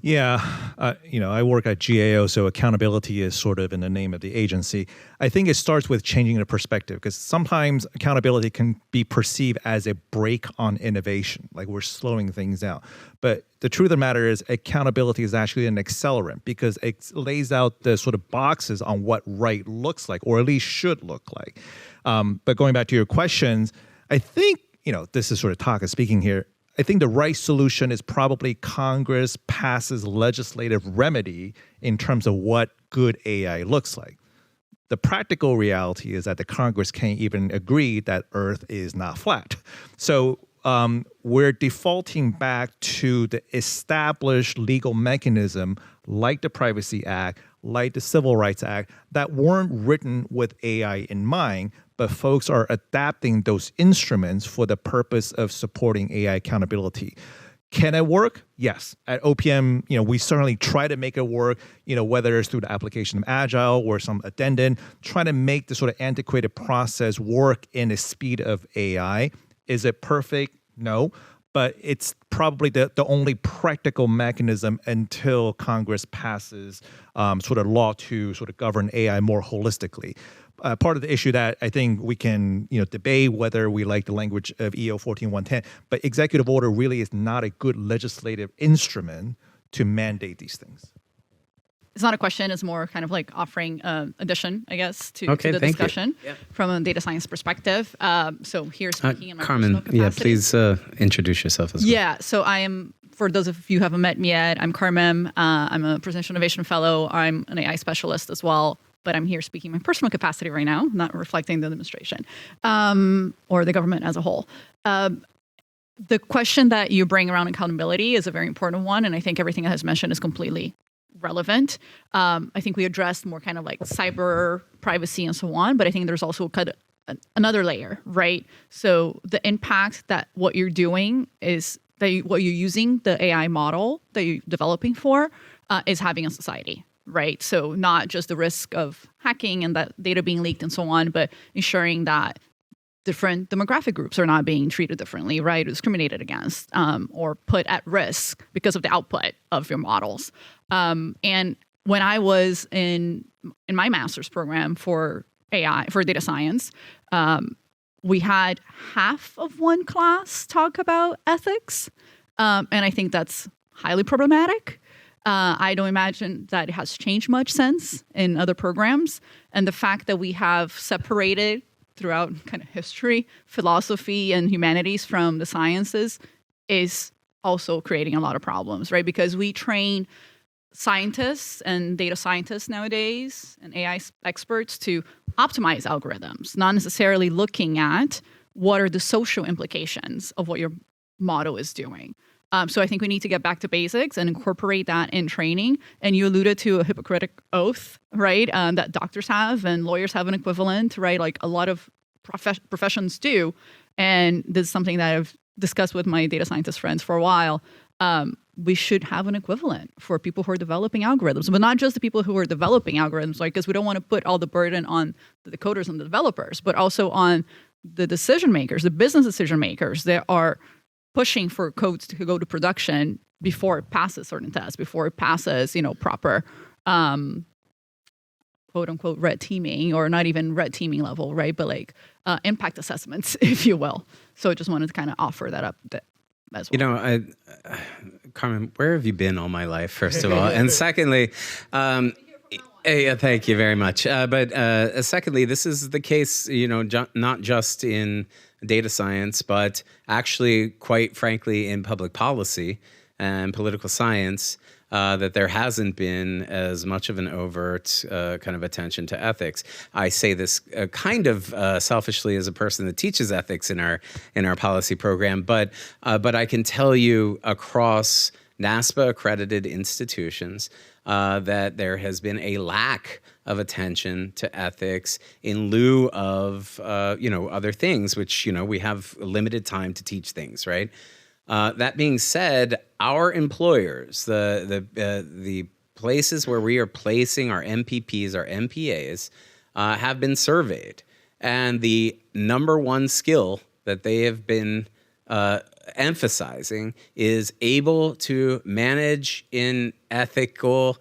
Yeah, I work at GAO, so accountability is sort of in the name of the agency. I think it starts with changing the perspective, because sometimes accountability can be perceived as a brake on innovation, like we're slowing things down. But the truth of the matter is accountability is actually an accelerant, because it lays out the sort of boxes on what right looks like, or at least should look like. But going back to your questions, I think, this is sort of Taka speaking here, I think the right solution is probably Congress passes legislative remedy in terms of what good AI looks like. The practical reality is that the Congress can't even agree that Earth is not flat. So we're defaulting back to the established legal mechanism like the Privacy Act, like the Civil Rights Act, that weren't written with AI in mind, but folks are adapting those instruments for the purpose of supporting AI accountability. Can it work? Yes. At OPM, we certainly try to make it work, whether it's through the application of Agile or some addendum, try to make the sort of antiquated process work in the speed of AI. Is it perfect? No. But it's probably the only practical mechanism until Congress passes sort of law to sort of govern AI more holistically. Part of the issue that I think we can debate whether we like the language of EO 14110, but executive order really is not a good legislative instrument to mandate these things. It's not a question, it's more kind of like offering addition, I guess, to the thank discussion from a data science perspective. So here's speaking in my Carmen, personal capacity. please introduce yourself as well. Yeah, so I am, for those of you who haven't met me yet, I'm Carmen. I'm a Presidential Innovation Fellow. I'm an AI specialist as well, but I'm here speaking in my personal capacity right now, not reflecting the administration or the government as a whole. The question that you bring around accountability is a very important one, and I think everything that has mentioned is completely relevant. I think we addressed more kind of like cyber privacy and so on, but I think there's also another layer, right? So the impact that what you're doing is that what you're using the AI model that you're developing for is having on society, right? So not just the risk of hacking and that data being leaked and so on, but ensuring that different demographic groups are not being treated differently, right? Or discriminated against or put at risk because of the output of your models. And when I was in my master's program for AI, for data science, we had half of one class talk about ethics. And I think that's highly problematic. I don't imagine that it has changed much since in other programs. And the fact that we have separated throughout kind of history, philosophy and humanities from the sciences is also creating a lot of problems, right? Because we train scientists and data scientists nowadays and AI experts to optimize algorithms, not necessarily looking at what are the social implications of what your model is doing. So I think we need to get back to basics and incorporate that in training. And you alluded to a Hippocratic oath, right? That doctors have and lawyers have an equivalent, right? Like a lot of professions do. And this is something that I've discussed with my data scientist friends for a while. We should have an equivalent for people who are developing algorithms, but not just the people who are developing algorithms, right? Because we don't want to put all the burden on the coders and the developers, but also on the decision makers, the business decision makers that are pushing for codes to go to production before it passes certain tests, before it passes, proper, quote unquote, red teaming, or not even red teaming level, right? But like impact assessments, if you will. So I just wanted to kind of offer that up as well. Carmen, where have you been all my life, first of all? And secondly, thank you very much. But secondly, this is the case, not just in data science, but actually, quite frankly, in public policy and political science, that there hasn't been as much of an overt kind of attention to ethics. I say this kind of selfishly as a person that teaches ethics in our policy program, but I can tell you across NASPA accredited institutions that there has been a lack of attention to ethics in lieu of other things, which we have limited time to teach things, right? That being said, our employers, the places where we are placing our MPPs, our MPAs, have been surveyed. And the number one skill that they have been emphasizing is able to manage in ethical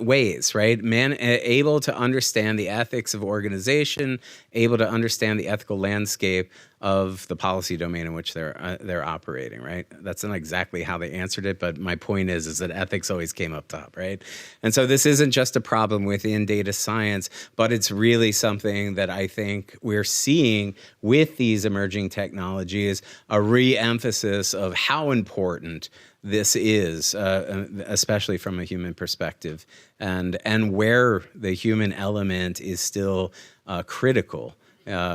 ways, right? Able to understand the ethics of organization, able to understand the ethical landscape of the policy domain in which they're operating, right? That's not exactly how they answered it, but my point is that ethics always came up top, right? And so this isn't just a problem within data science, but it's really something that I think we're seeing with these emerging technologies, a re-emphasis of how important this is, especially from a human perspective, and where the human element is still critical,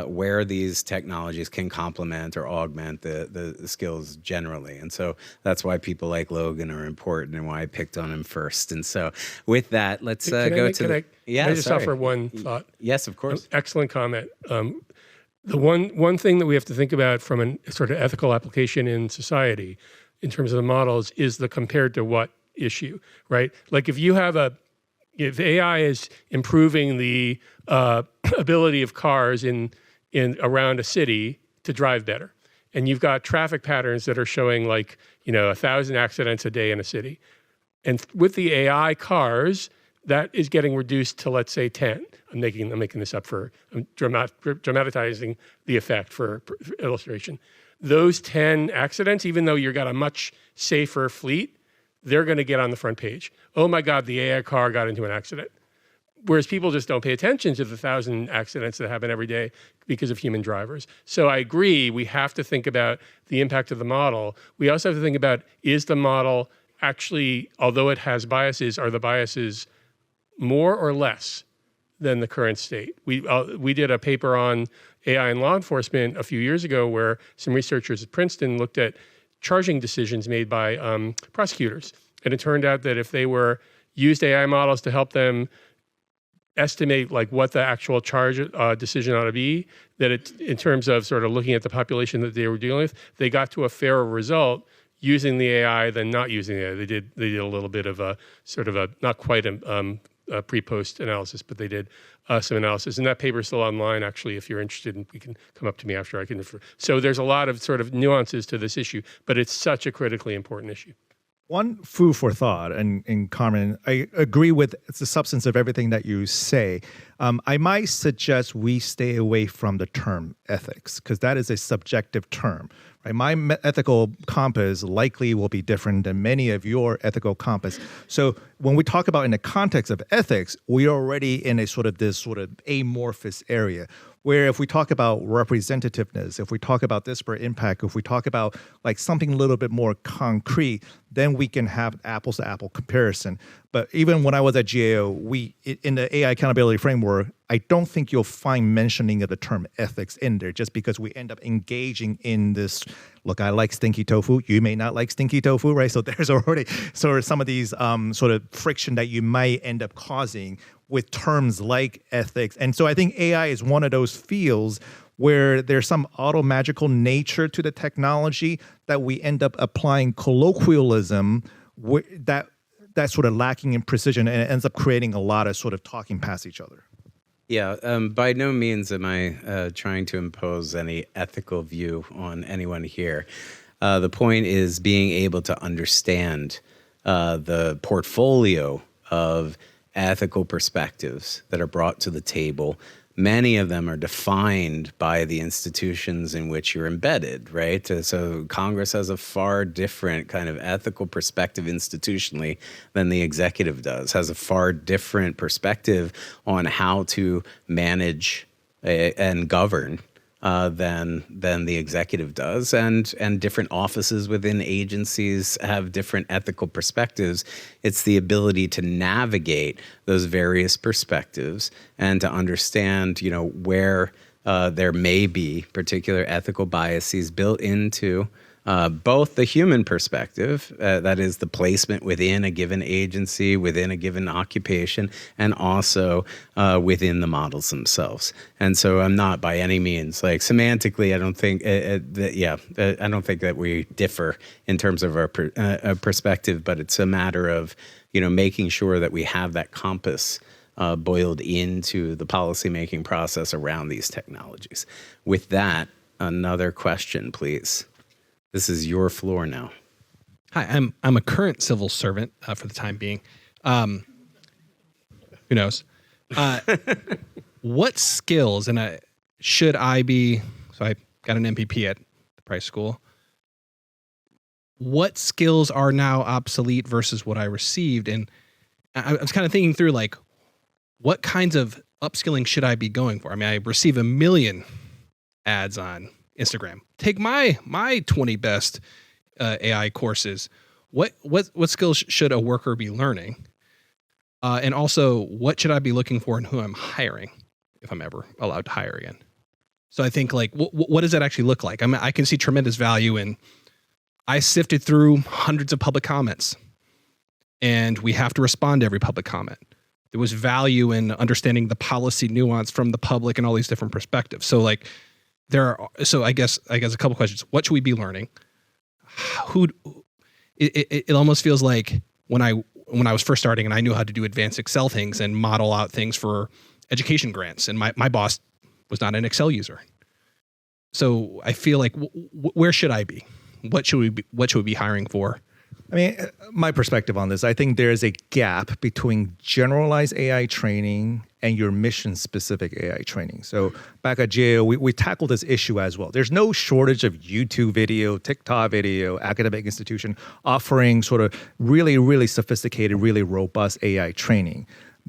where these technologies can complement or augment the skills generally. And so that's why people like Logan are important and why I picked on him first. And so with that, let's Can I just offer one thought? Yes, of course. Excellent comment. The one thing that we have to think about from a sort of ethical application in society in terms of the models is the compared to what issue, right? Like if AI is improving the ability of cars in around a city to drive better, and you've got traffic patterns that are showing 1,000 accidents a day in a city, and with the AI cars, that is getting reduced to, let's say, 10. I'm making this up I'm dramatizing the effect for illustration. Those 10 accidents, even though you've got a much safer fleet, they're going to get on the front page. Oh my God, the AI car got into an accident. Whereas people just don't pay attention to the 1,000 accidents that happen every day because of human drivers. So I agree, we have to think about the impact of the model. We also have to think about, is the model actually, although it has biases, are the biases more or less than the current state? We did a paper on AI in law enforcement a few years ago where some researchers at Princeton looked at charging decisions made by prosecutors. And it turned out that if they used AI models to help them estimate what the actual charge decision ought to be, that in terms of sort of looking at the population that they were dealing with, they got to a fairer result using the AI than not using the AI. They did a little bit of a sort of not quite a pre-post analysis, but they did some analysis. And that paper is still online, actually, if you're interested, and you can come up to me after I can refer. So there's a lot of sort of nuances to this issue, but it's such a critically important issue. One food for thought, and Carmen, I agree with the substance of everything that you say. I might suggest we stay away from the term ethics, because that is a subjective term. Right? My ethical compass likely will be different than many of your ethical compass. So when we talk about in the context of ethics, we are already in this sort of amorphous area, where if we talk about representativeness, if we talk about disparate impact, if we talk about something a little bit more concrete, then we can have apples to apple comparison. But even when I was at GAO, in the AI accountability framework, I don't think you'll find mentioning of the term ethics in there, just because we end up engaging in this, look, I like stinky tofu, you may not like stinky tofu, right? So there's already sort of some of these sort of friction that you might end up causing with terms like ethics. And so I think AI is one of those fields where there's some automagical nature to the technology that we end up applying colloquialism that's sort of lacking in precision, and it ends up creating a lot of sort of talking past each other. Yeah, by no means am I trying to impose any ethical view on anyone here. The point is being able to understand the portfolio of ethical perspectives that are brought to the table. Many of them are defined by the institutions in which you're embedded, right? So Congress has a far different kind of ethical perspective institutionally than the executive does, has a far different perspective on how to manage and govern than the executive does, and different offices within agencies have different ethical perspectives. It's the ability to navigate those various perspectives and to understand, where there may be particular ethical biases built into both the human perspective, that is the placement within a given agency, within a given occupation, and also within the models themselves. And so I'm not by any means, like semantically, I don't think I don't think that we differ in terms of our perspective, but it's a matter of, making sure that we have that compass boiled into the policymaking process around these technologies. With that, another question, please. This is your floor now. Hi, I'm a current civil servant for the time being. Who knows? What skills should I be? So I got an MPP at the Price School. What skills are now obsolete versus what I received? And I was kind of thinking through, like, what kinds of upskilling should I be going for? I mean, I receive a million ads on Instagram. Take my 20 best AI courses. What skills should a worker be learning? And also, what should I be looking for in who I'm hiring, if I'm ever allowed to hire again? So I think, like, what does that actually look like? I mean, I can see tremendous value in. I sifted through hundreds of public comments, and we have to respond to every public comment. There was value in understanding the policy nuance from the public and all these different perspectives. So, like, so I guess a couple questions. What should we be learning? It almost feels like when I was first starting and I knew how to do advanced Excel things and model out things for education grants, and my boss was not an Excel user. So I feel like where should I be? What should we be hiring for? I mean, my perspective on this, I think there is a gap between generalized AI training and your mission-specific AI training. So back at GAO, we tackled this issue as well. There's no shortage of YouTube video, TikTok video, academic institution offering sort of really, really sophisticated, really robust AI training.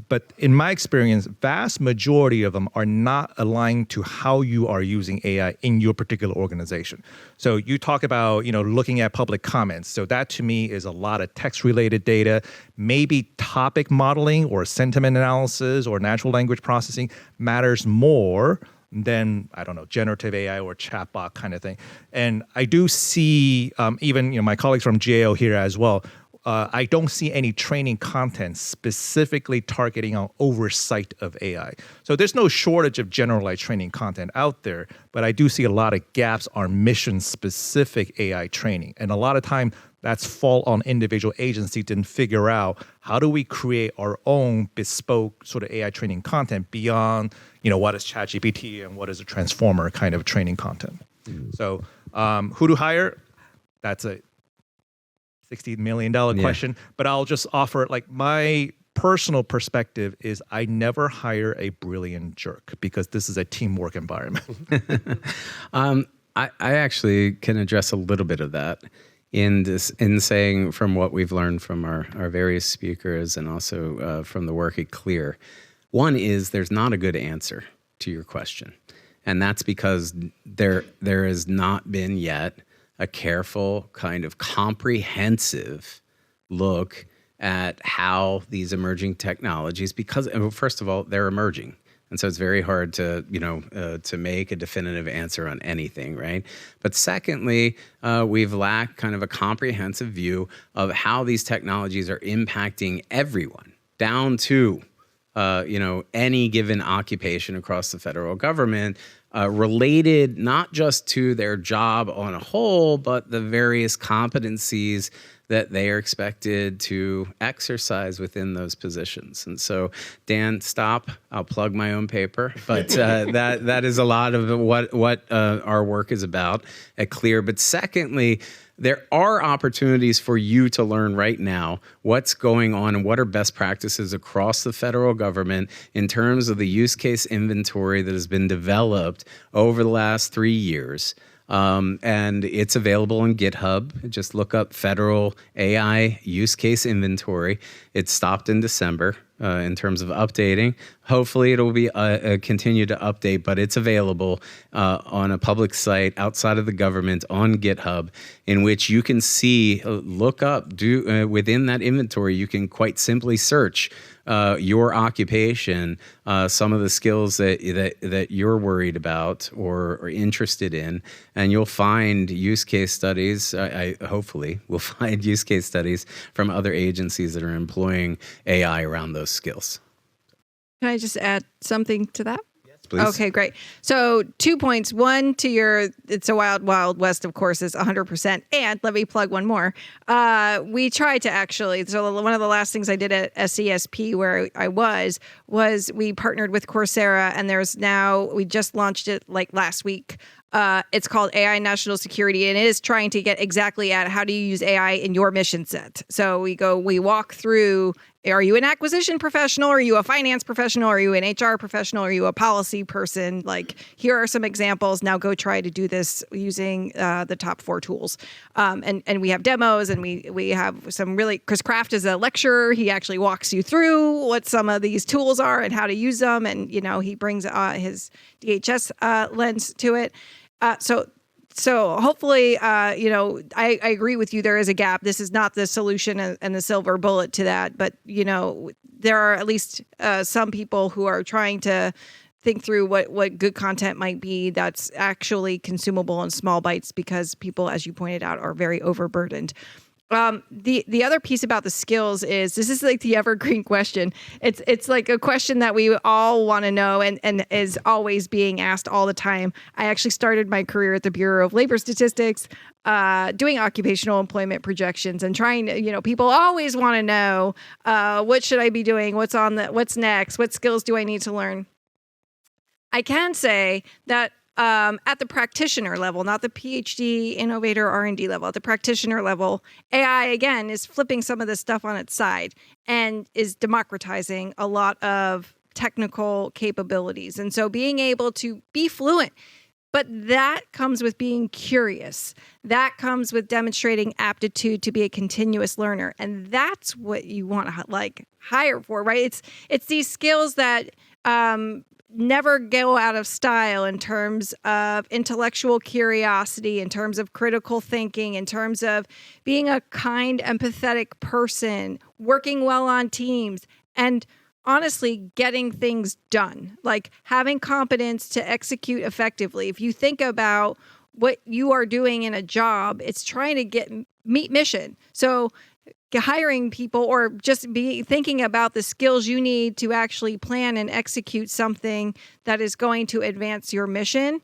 But in my experience, vast majority of them are not aligned to how you are using AI in your particular organization. So you talk about, looking at public comments. So that to me is a lot of text-related data, maybe topic modeling or sentiment analysis or natural language processing matters more than, I don't know, generative AI or chatbot kind of thing. And I do see even, my colleagues from GAO here as well, I don't see any training content specifically targeting on oversight of AI. So there's no shortage of generalized training content out there, but I do see a lot of gaps on mission-specific AI training. And a lot of time, that's fall on individual agencies to figure out how do we create our own bespoke sort of AI training content beyond, what is ChatGPT and what is a transformer kind of training content. So who to hire? That's a $60 million question, but I'll just offer, like, my personal perspective is I never hire a brilliant jerk because this is a teamwork environment. I actually can address a little bit of that in saying, from what we've learned from our various speakers and also from the work at CLEAR. One is there's not a good answer to your question. And that's because there has not been yet a careful, kind of comprehensive look at how these emerging technologies, because first of all, they're emerging. And so it's very hard to, to make a definitive answer on anything, right? But secondly, we've lacked kind of a comprehensive view of how these technologies are impacting everyone, down to, any given occupation across the federal government, related not just to their job on a whole, but the various competencies that they are expected to exercise within those positions. And so, Dan, stop. I'll plug my own paper, but that is a lot of what our work is about at CLEAR. But secondly, there are opportunities for you to learn right now what's going on and what are best practices across the federal government in terms of the use case inventory that has been developed over the last 3 years And it's available on GitHub. Just look up Federal AI Use Case Inventory. It stopped in December in terms of updating. Hopefully it'll be continue to update, but it's available on a public site outside of the government on GitHub, in which you can see, look up, within that inventory, you can quite simply search your occupation, some of the skills that you're worried about or interested in, and you'll find use case studies. I hopefully will find use case studies from other agencies that are employing AI around those skills. Can I just add something to that? Please. Okay, great. So 2 points. One, to your It's a Wild, Wild West, of course, is 100%. And let me plug one more. We tried to actually, so one of the last things I did at SESP where I was we partnered with Coursera, and we just launched it like last week. It's called AI National Security, and it is trying to get exactly at how do you use AI in your mission set. So we walk through, are you an acquisition professional? Are you a finance professional? Are you an HR professional? Are you a policy person? Like, here are some examples. Now go try to do this using the top 4 tools. And we have demos, and we have some really, Chris Kraft is a lecturer. He actually walks you through what some of these tools are and how to use them. And, he brings his DHS lens to it. So hopefully, I agree with you. There is a gap. This is not the solution and the silver bullet to that. But, there are at least some people who are trying to think through what good content might be that's actually consumable in small bites, because people, as you pointed out, are very overburdened. The other piece about the skills is, this is like the evergreen question. It's like a question that we all want to know and is always being asked all the time. I actually started my career at the Bureau of Labor Statistics, doing occupational employment projections and trying to, people always want to know, what should I be doing? What's next? What skills do I need to learn? I can say that at the practitioner level, not the PhD, innovator, R&D level, at the practitioner level, AI, again, is flipping some of this stuff on its side and is democratizing a lot of technical capabilities. And so being able to be fluent, but that comes with being curious. That comes with demonstrating aptitude to be a continuous learner. And that's what you want to hire for, right? It's these skills that never go out of style in terms of intellectual curiosity, in terms of critical thinking, in terms of being a kind, empathetic person, working well on teams, and honestly getting things done, like having competence to execute effectively. If you think about what you are doing in a job, it's trying to meet mission. So hiring people, or just thinking about the skills you need to actually plan and execute something that is going to advance your mission,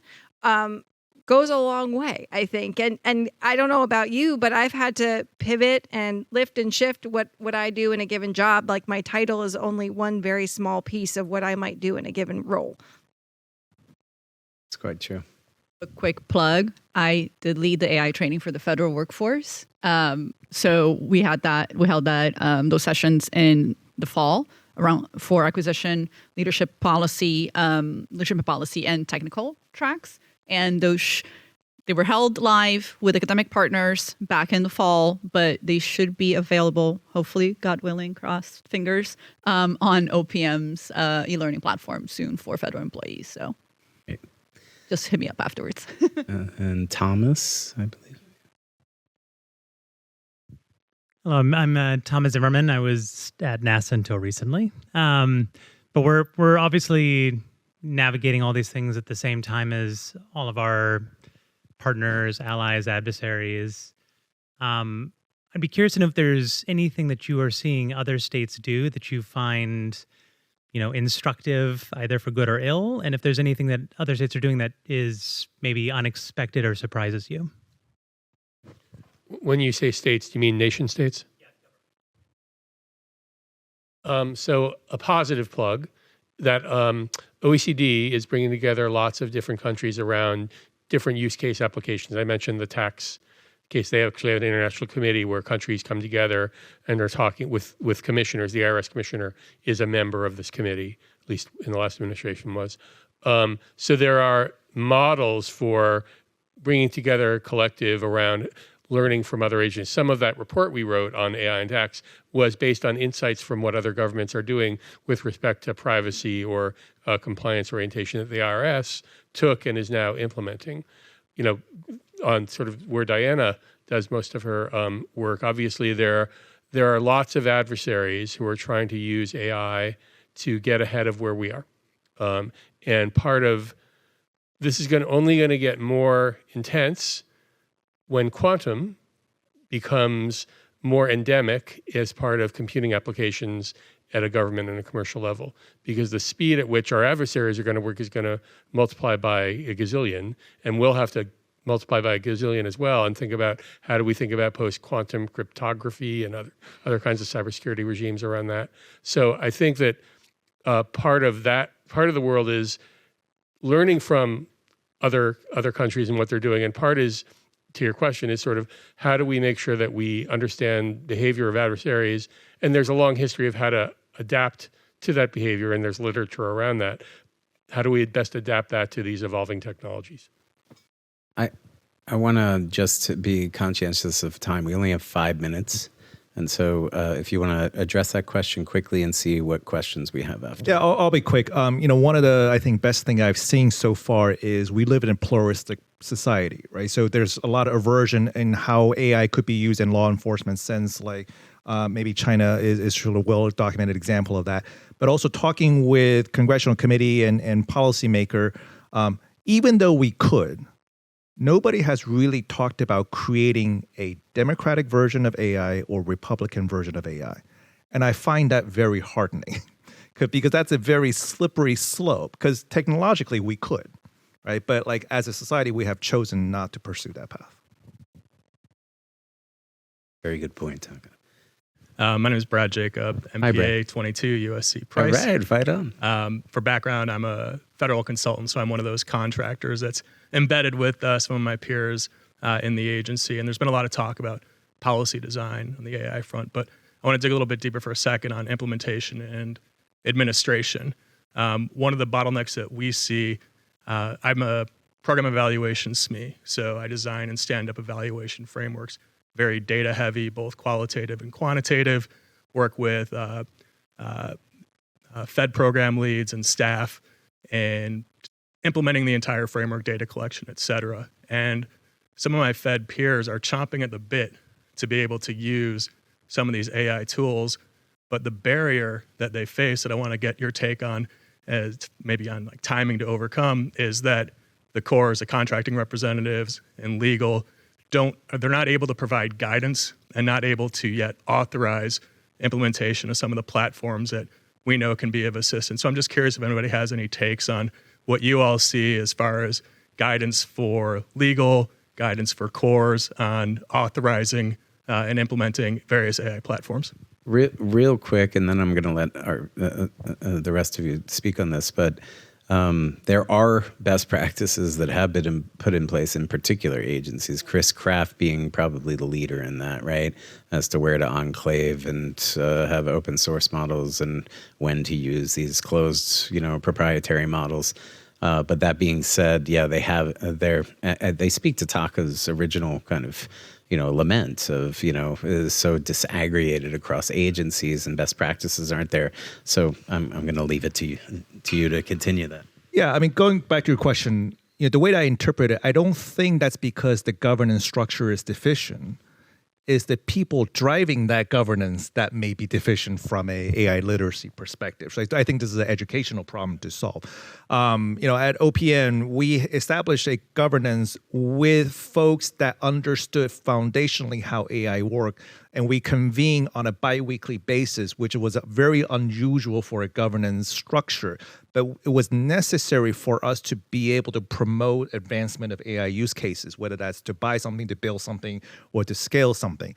goes a long way, I think. And I don't know about you, but I've had to pivot and lift and shift what I do in a given job. Like, my title is only one very small piece of what I might do in a given role. It's quite true. A quick plug. I did lead the AI training for the federal workforce. So we held those sessions in the fall for acquisition, leadership policy, and technical tracks. And they were held live with academic partners back in the fall, but they should be available, hopefully, God willing, cross fingers, on OPM's e-learning platform soon for federal employees. So just hit me up afterwards. And Thomas, I believe. Hello, I'm Thomas Zimmerman. I was at NASA until recently. But we're obviously navigating all these things at the same time as all of our partners, allies, adversaries. I'd be curious to know if there's anything that you are seeing other states do that you find, instructive, either for good or ill, and if there's anything that other states are doing that is maybe unexpected or surprises you. When you say states, do you mean nation states? So a positive plug that OECD is bringing together lots of different countries around different use case applications. I mentioned the tax case. They actually have an international committee where countries come together and are talking with commissioners. The IRS commissioner is a member of this committee, at least in the last administration was. So there are models for bringing together a collective around learning from other agencies. Some of that report we wrote on AI and tax was based on insights from what other governments are doing with respect to privacy or compliance orientation that the IRS took and is now implementing. On sort of where Diana does most of her work, obviously there are lots of adversaries who are trying to use AI to get ahead of where we are. And part of this is only going to get more intense when quantum becomes more endemic as part of computing applications at a government and a commercial level, because the speed at which our adversaries are going to work is going to multiply by a gazillion, and we'll have to multiply by a gazillion as well, and think about how do we think about post-quantum cryptography and other kinds of cybersecurity regimes around that. So I think that part of the world is learning from other countries and what they're doing, and part is, to your question, is sort of how do we make sure that we understand behavior of adversaries, and there's a long history of how to adapt to that behavior, and there's literature around that. How do we best adapt that to these evolving technologies? I want to just be conscientious of time. We only have 5 minutes. And so if you want to address that question quickly and see what questions we have after. Yeah, I'll be quick. One of the, I think, best thing I've seen so far is we live in a pluralistic society, right? So there's a lot of aversion in how AI could be used in law enforcement sense, like maybe China is sort of a well-documented example of that. But also talking with congressional committee and policymaker, even though we could, nobody has really talked about creating a Democratic version of AI or Republican version of AI. And I find that very heartening because that's a very slippery slope, because technologically we could, right? But like as a society, we have chosen not to pursue that path. Very good point, Taka. My name is Brad Jacob, MBA 22, USC Price. All right, fight on. For background, I'm a federal consultant, so I'm one of those contractors that's embedded with some of my peers in the agency. And there's been a lot of talk about policy design on the AI front, but I want to dig a little bit deeper for a second on implementation and administration. One of the bottlenecks that we see, I'm a program evaluation SME, so I design and stand up evaluation frameworks, very data heavy, both qualitative and quantitative, work with Fed program leads and staff, and implementing the entire framework, data collection, et cetera. And some of my Fed peers are chomping at the bit to be able to use some of these AI tools, but the barrier that they face that I want to get your take on, as maybe on like timing to overcome, is that the cores, the contracting representatives and legal, they're not able to provide guidance and not able to yet authorize implementation of some of the platforms that we know can be of assistance. So I'm just curious if anybody has any takes on what you all see as far as guidance for legal, guidance for cores on authorizing and implementing various AI platforms. Real quick, and then I'm going to let the rest of you speak on this, but there are best practices that have been put in place in particular agencies, Chris Kraft being probably the leader in that, right? As to where to enclave and have open source models and when to use these closed, proprietary models. But that being said, yeah, they speak to Taka's original kind of, lament of, is so disaggregated across agencies and best practices aren't there. So I'm going to leave it to you to continue that. Yeah, I mean, going back to your question, the way that I interpret it, I don't think that's because the governance structure is deficient. Is the people driving that governance that may be deficient from a AI literacy perspective. So I think this is an educational problem to solve. At OPN, we established a governance with folks that understood foundationally how AI worked, and we convene on a biweekly basis, which was very unusual for a governance structure. But it was necessary for us to be able to promote advancement of AI use cases, whether that's to buy something, to build something, or to scale something.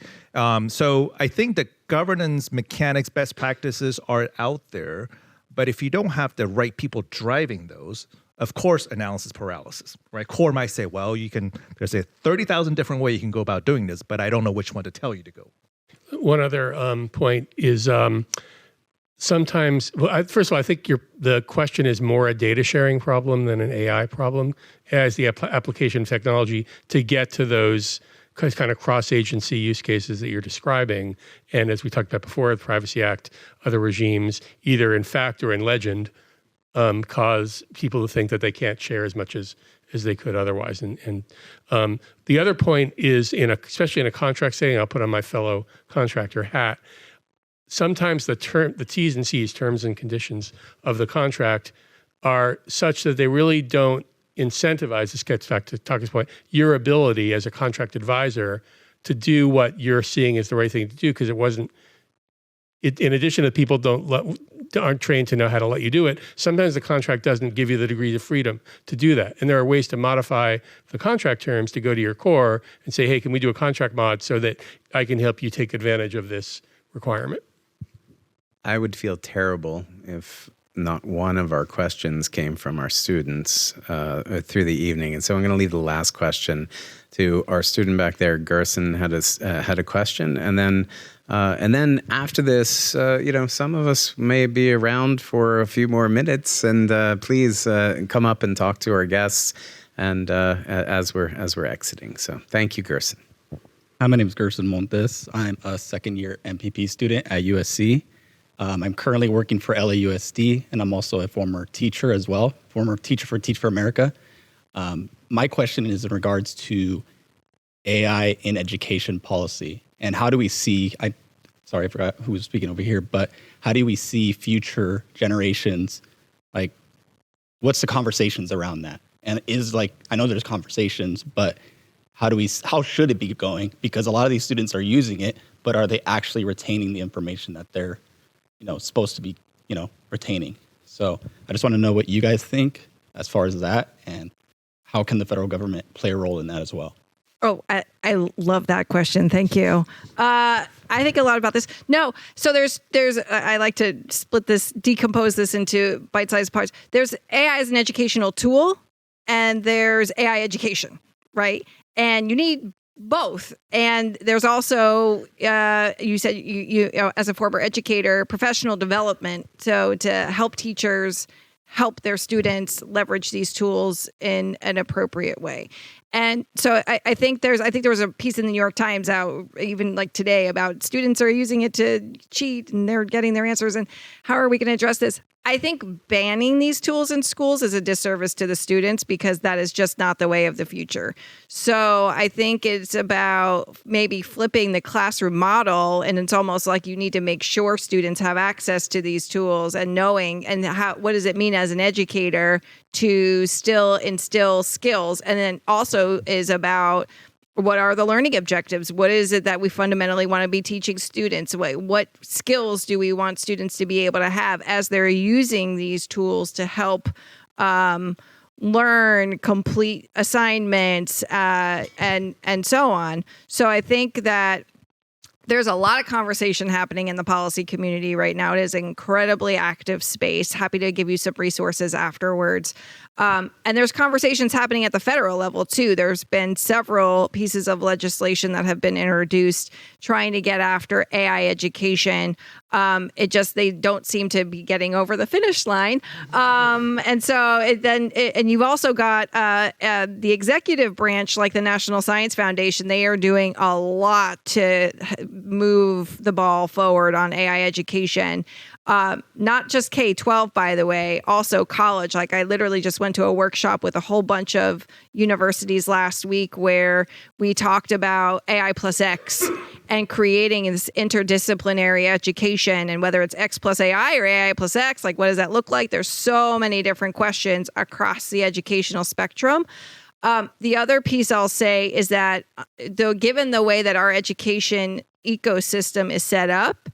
So I think the governance mechanics, best practices are out there, but if you don't have the right people driving those, of course, analysis paralysis, right? Core might say, well, there's a 30,000 different ways you can go about doing this, but I don't know which one to tell you to go. One other point is sometimes, well, first of all, I think the question is more a data sharing problem than an AI problem. AI is the application of technology to get to those kind of cross-agency use cases that you're describing. And as we talked about before, the Privacy Act, other regimes, either in fact or in legend, cause people to think that they can't share as much as they could otherwise. And the other point is, especially in a contract setting, I'll put on my fellow contractor hat, sometimes the T's and C's, terms and conditions of the contract, are such that they really don't incentivize, this gets back to Taka's point, your ability as a contract advisor to do what you're seeing as the right thing to do, because in addition to people aren't trained to know how to let you do it, sometimes the contract doesn't give you the degree of freedom to do that. And there are ways to modify the contract terms to go to your core and say, hey, can we do a contract mod so that I can help you take advantage of this requirement? I would feel terrible if not one of our questions came from our students through the evening. And so I'm going to leave the last question to our student back there. Gerson had a question. And then after this, some of us may be around for a few more minutes. And please come up and talk to our guests and as we're exiting. So thank you, Gerson. Hi, my name is Gerson Montes. I'm a second-year MPP student at USC. I'm currently working for LAUSD, and I'm also a former teacher as well, former teacher for Teach for America. My question is in regards to AI in education policy, and how do we see, I forgot who was speaking over here, but how do we see future generations, like, what's the conversations around that? And I know there's conversations, but how should it be going? Because a lot of these students are using it, but are they actually retaining the information that they're supposed to be, retaining? So I just want to know what you guys think as far as that, and how can the federal government play a role in that as well? Oh, I love that question. Thank you. I think a lot about this. No, so there's I like to decompose this into bite-sized parts. There's AI as an educational tool, and there's AI education, right? And you need both. And there's also, you said you as a former educator, professional development. So to help teachers help their students leverage these tools in an appropriate way. And so I think there was a piece in the New York Times out even like today about students are using it to cheat and they're getting their answers. And how are we going to address this? I think banning these tools in schools is a disservice to the students, because that is just not the way of the future. So I think it's about maybe flipping the classroom model, and it's almost like you need to make sure students have access to these tools and knowing, and what does it mean as an educator to still instill skills, and then also is about what are the learning objectives? What is it that we fundamentally want to be teaching students? What skills do we want students to be able to have as they're using these tools to help learn, complete assignments, and so on? So I think that there's a lot of conversation happening in the policy community right now. It is an incredibly active space. Happy to give you some resources afterwards. And there's conversations happening at the federal level too. There's been several pieces of legislation that have been introduced trying to get after AI education. They don't seem to be getting over the finish line. And you've also got the executive branch, like the National Science Foundation. They are doing a lot to move the ball forward on AI education. Not just K-12, by the way, also college. Like, I literally just went to a workshop with a whole bunch of universities last week where we talked about AI plus X and creating this interdisciplinary education, and whether it's X plus AI or AI plus X, like, what does that look like? There's so many different questions across the educational spectrum. The other piece I'll say is that, though, given the way that our education ecosystem is set up,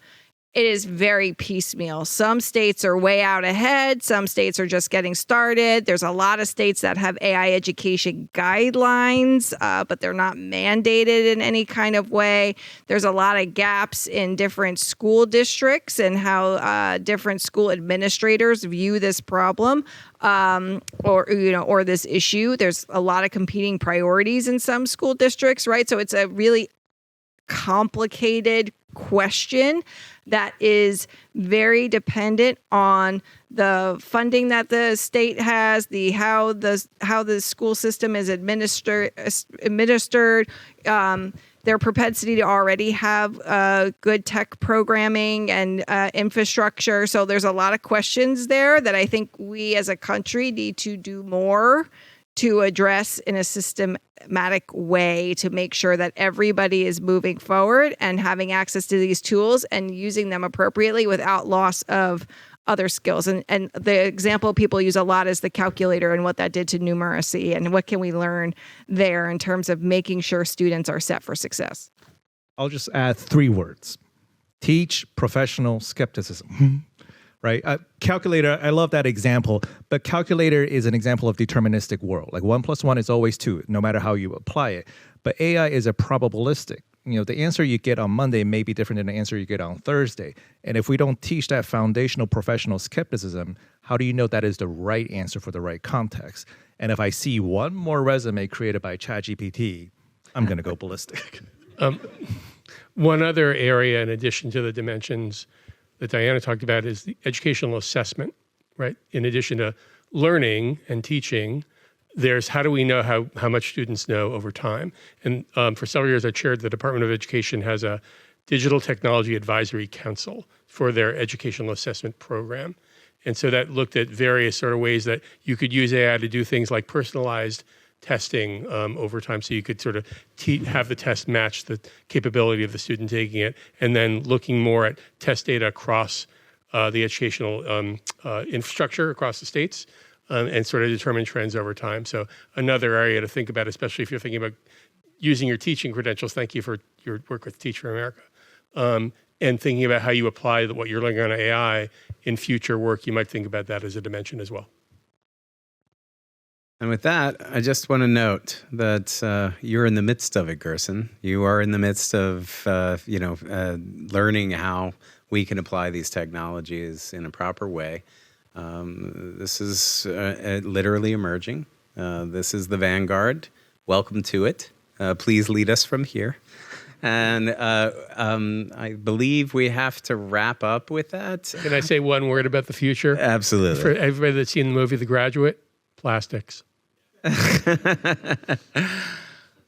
it is very piecemeal. Some states are way out ahead. Some states are just getting started. There's a lot of states that have AI education guidelines, but they're not mandated in any kind of way. There's a lot of gaps in different school districts and how different school administrators view this problem or this issue. There's a lot of competing priorities in some school districts, right? So it's a really complicated question that is very dependent on the funding that the state has, how the school system is administered, their propensity to already have good tech programming and infrastructure. So there's a lot of questions there that I think we as a country need to do more to address in a systematic way to make sure that everybody is moving forward and having access to these tools and using them appropriately without loss of other skills. And the example people use a lot is the calculator and what that did to numeracy and what can we learn there in terms of making sure students are set for success. I'll just add 3 words. Teach professional skepticism. Right? Calculator, I love that example, but calculator is an example of deterministic world. Like 1 + 1 is always 2, no matter how you apply it. But AI is a probabilistic. The answer you get on Monday may be different than the answer you get on Thursday. And if we don't teach that foundational professional skepticism, how do you know that is the right answer for the right context? And if I see one more resume created by ChatGPT, I'm going to go ballistic. One other area, in addition to the dimensions that Diana talked about, is the educational assessment, right? In addition to learning and teaching, there's how do we know how much students know over time? And for several years, I chaired the Department of Education has a Digital Technology Advisory Council for their educational assessment program. And so that looked at various sort of ways that you could use AI to do things like personalized testing over time, so you could sort of have the test match the capability of the student taking it, and then looking more at test data across the educational infrastructure across the states, and sort of determine trends over time. So another area to think about, especially if you're thinking about using your teaching credentials. Thank you for your work with Teach for America. And thinking about how you apply what you're learning on AI in future work, you might think about that as a dimension as well. And with that, I just want to note that you're in the midst of it, Gerson. You are in the midst of, learning how we can apply these technologies in a proper way. This is literally emerging. This is the vanguard. Welcome to it. Please lead us from here. And I believe we have to wrap up with that. Can I say one word about the future? Absolutely. For everybody that's seen the movie The Graduate, plastics.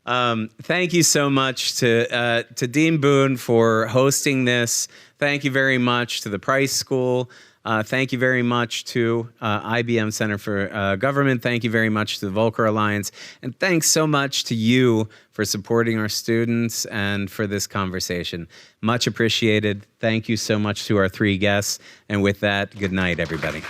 Thank you so much to Dean Boone for hosting this. Thank you very much to the Price School. Thank you very much to IBM Center for Government. Thank you very much to the Volcker Alliance. And thanks so much to you for supporting our students and for this conversation. Much appreciated. Thank you so much to our 3 guests. And with that, good night, everybody.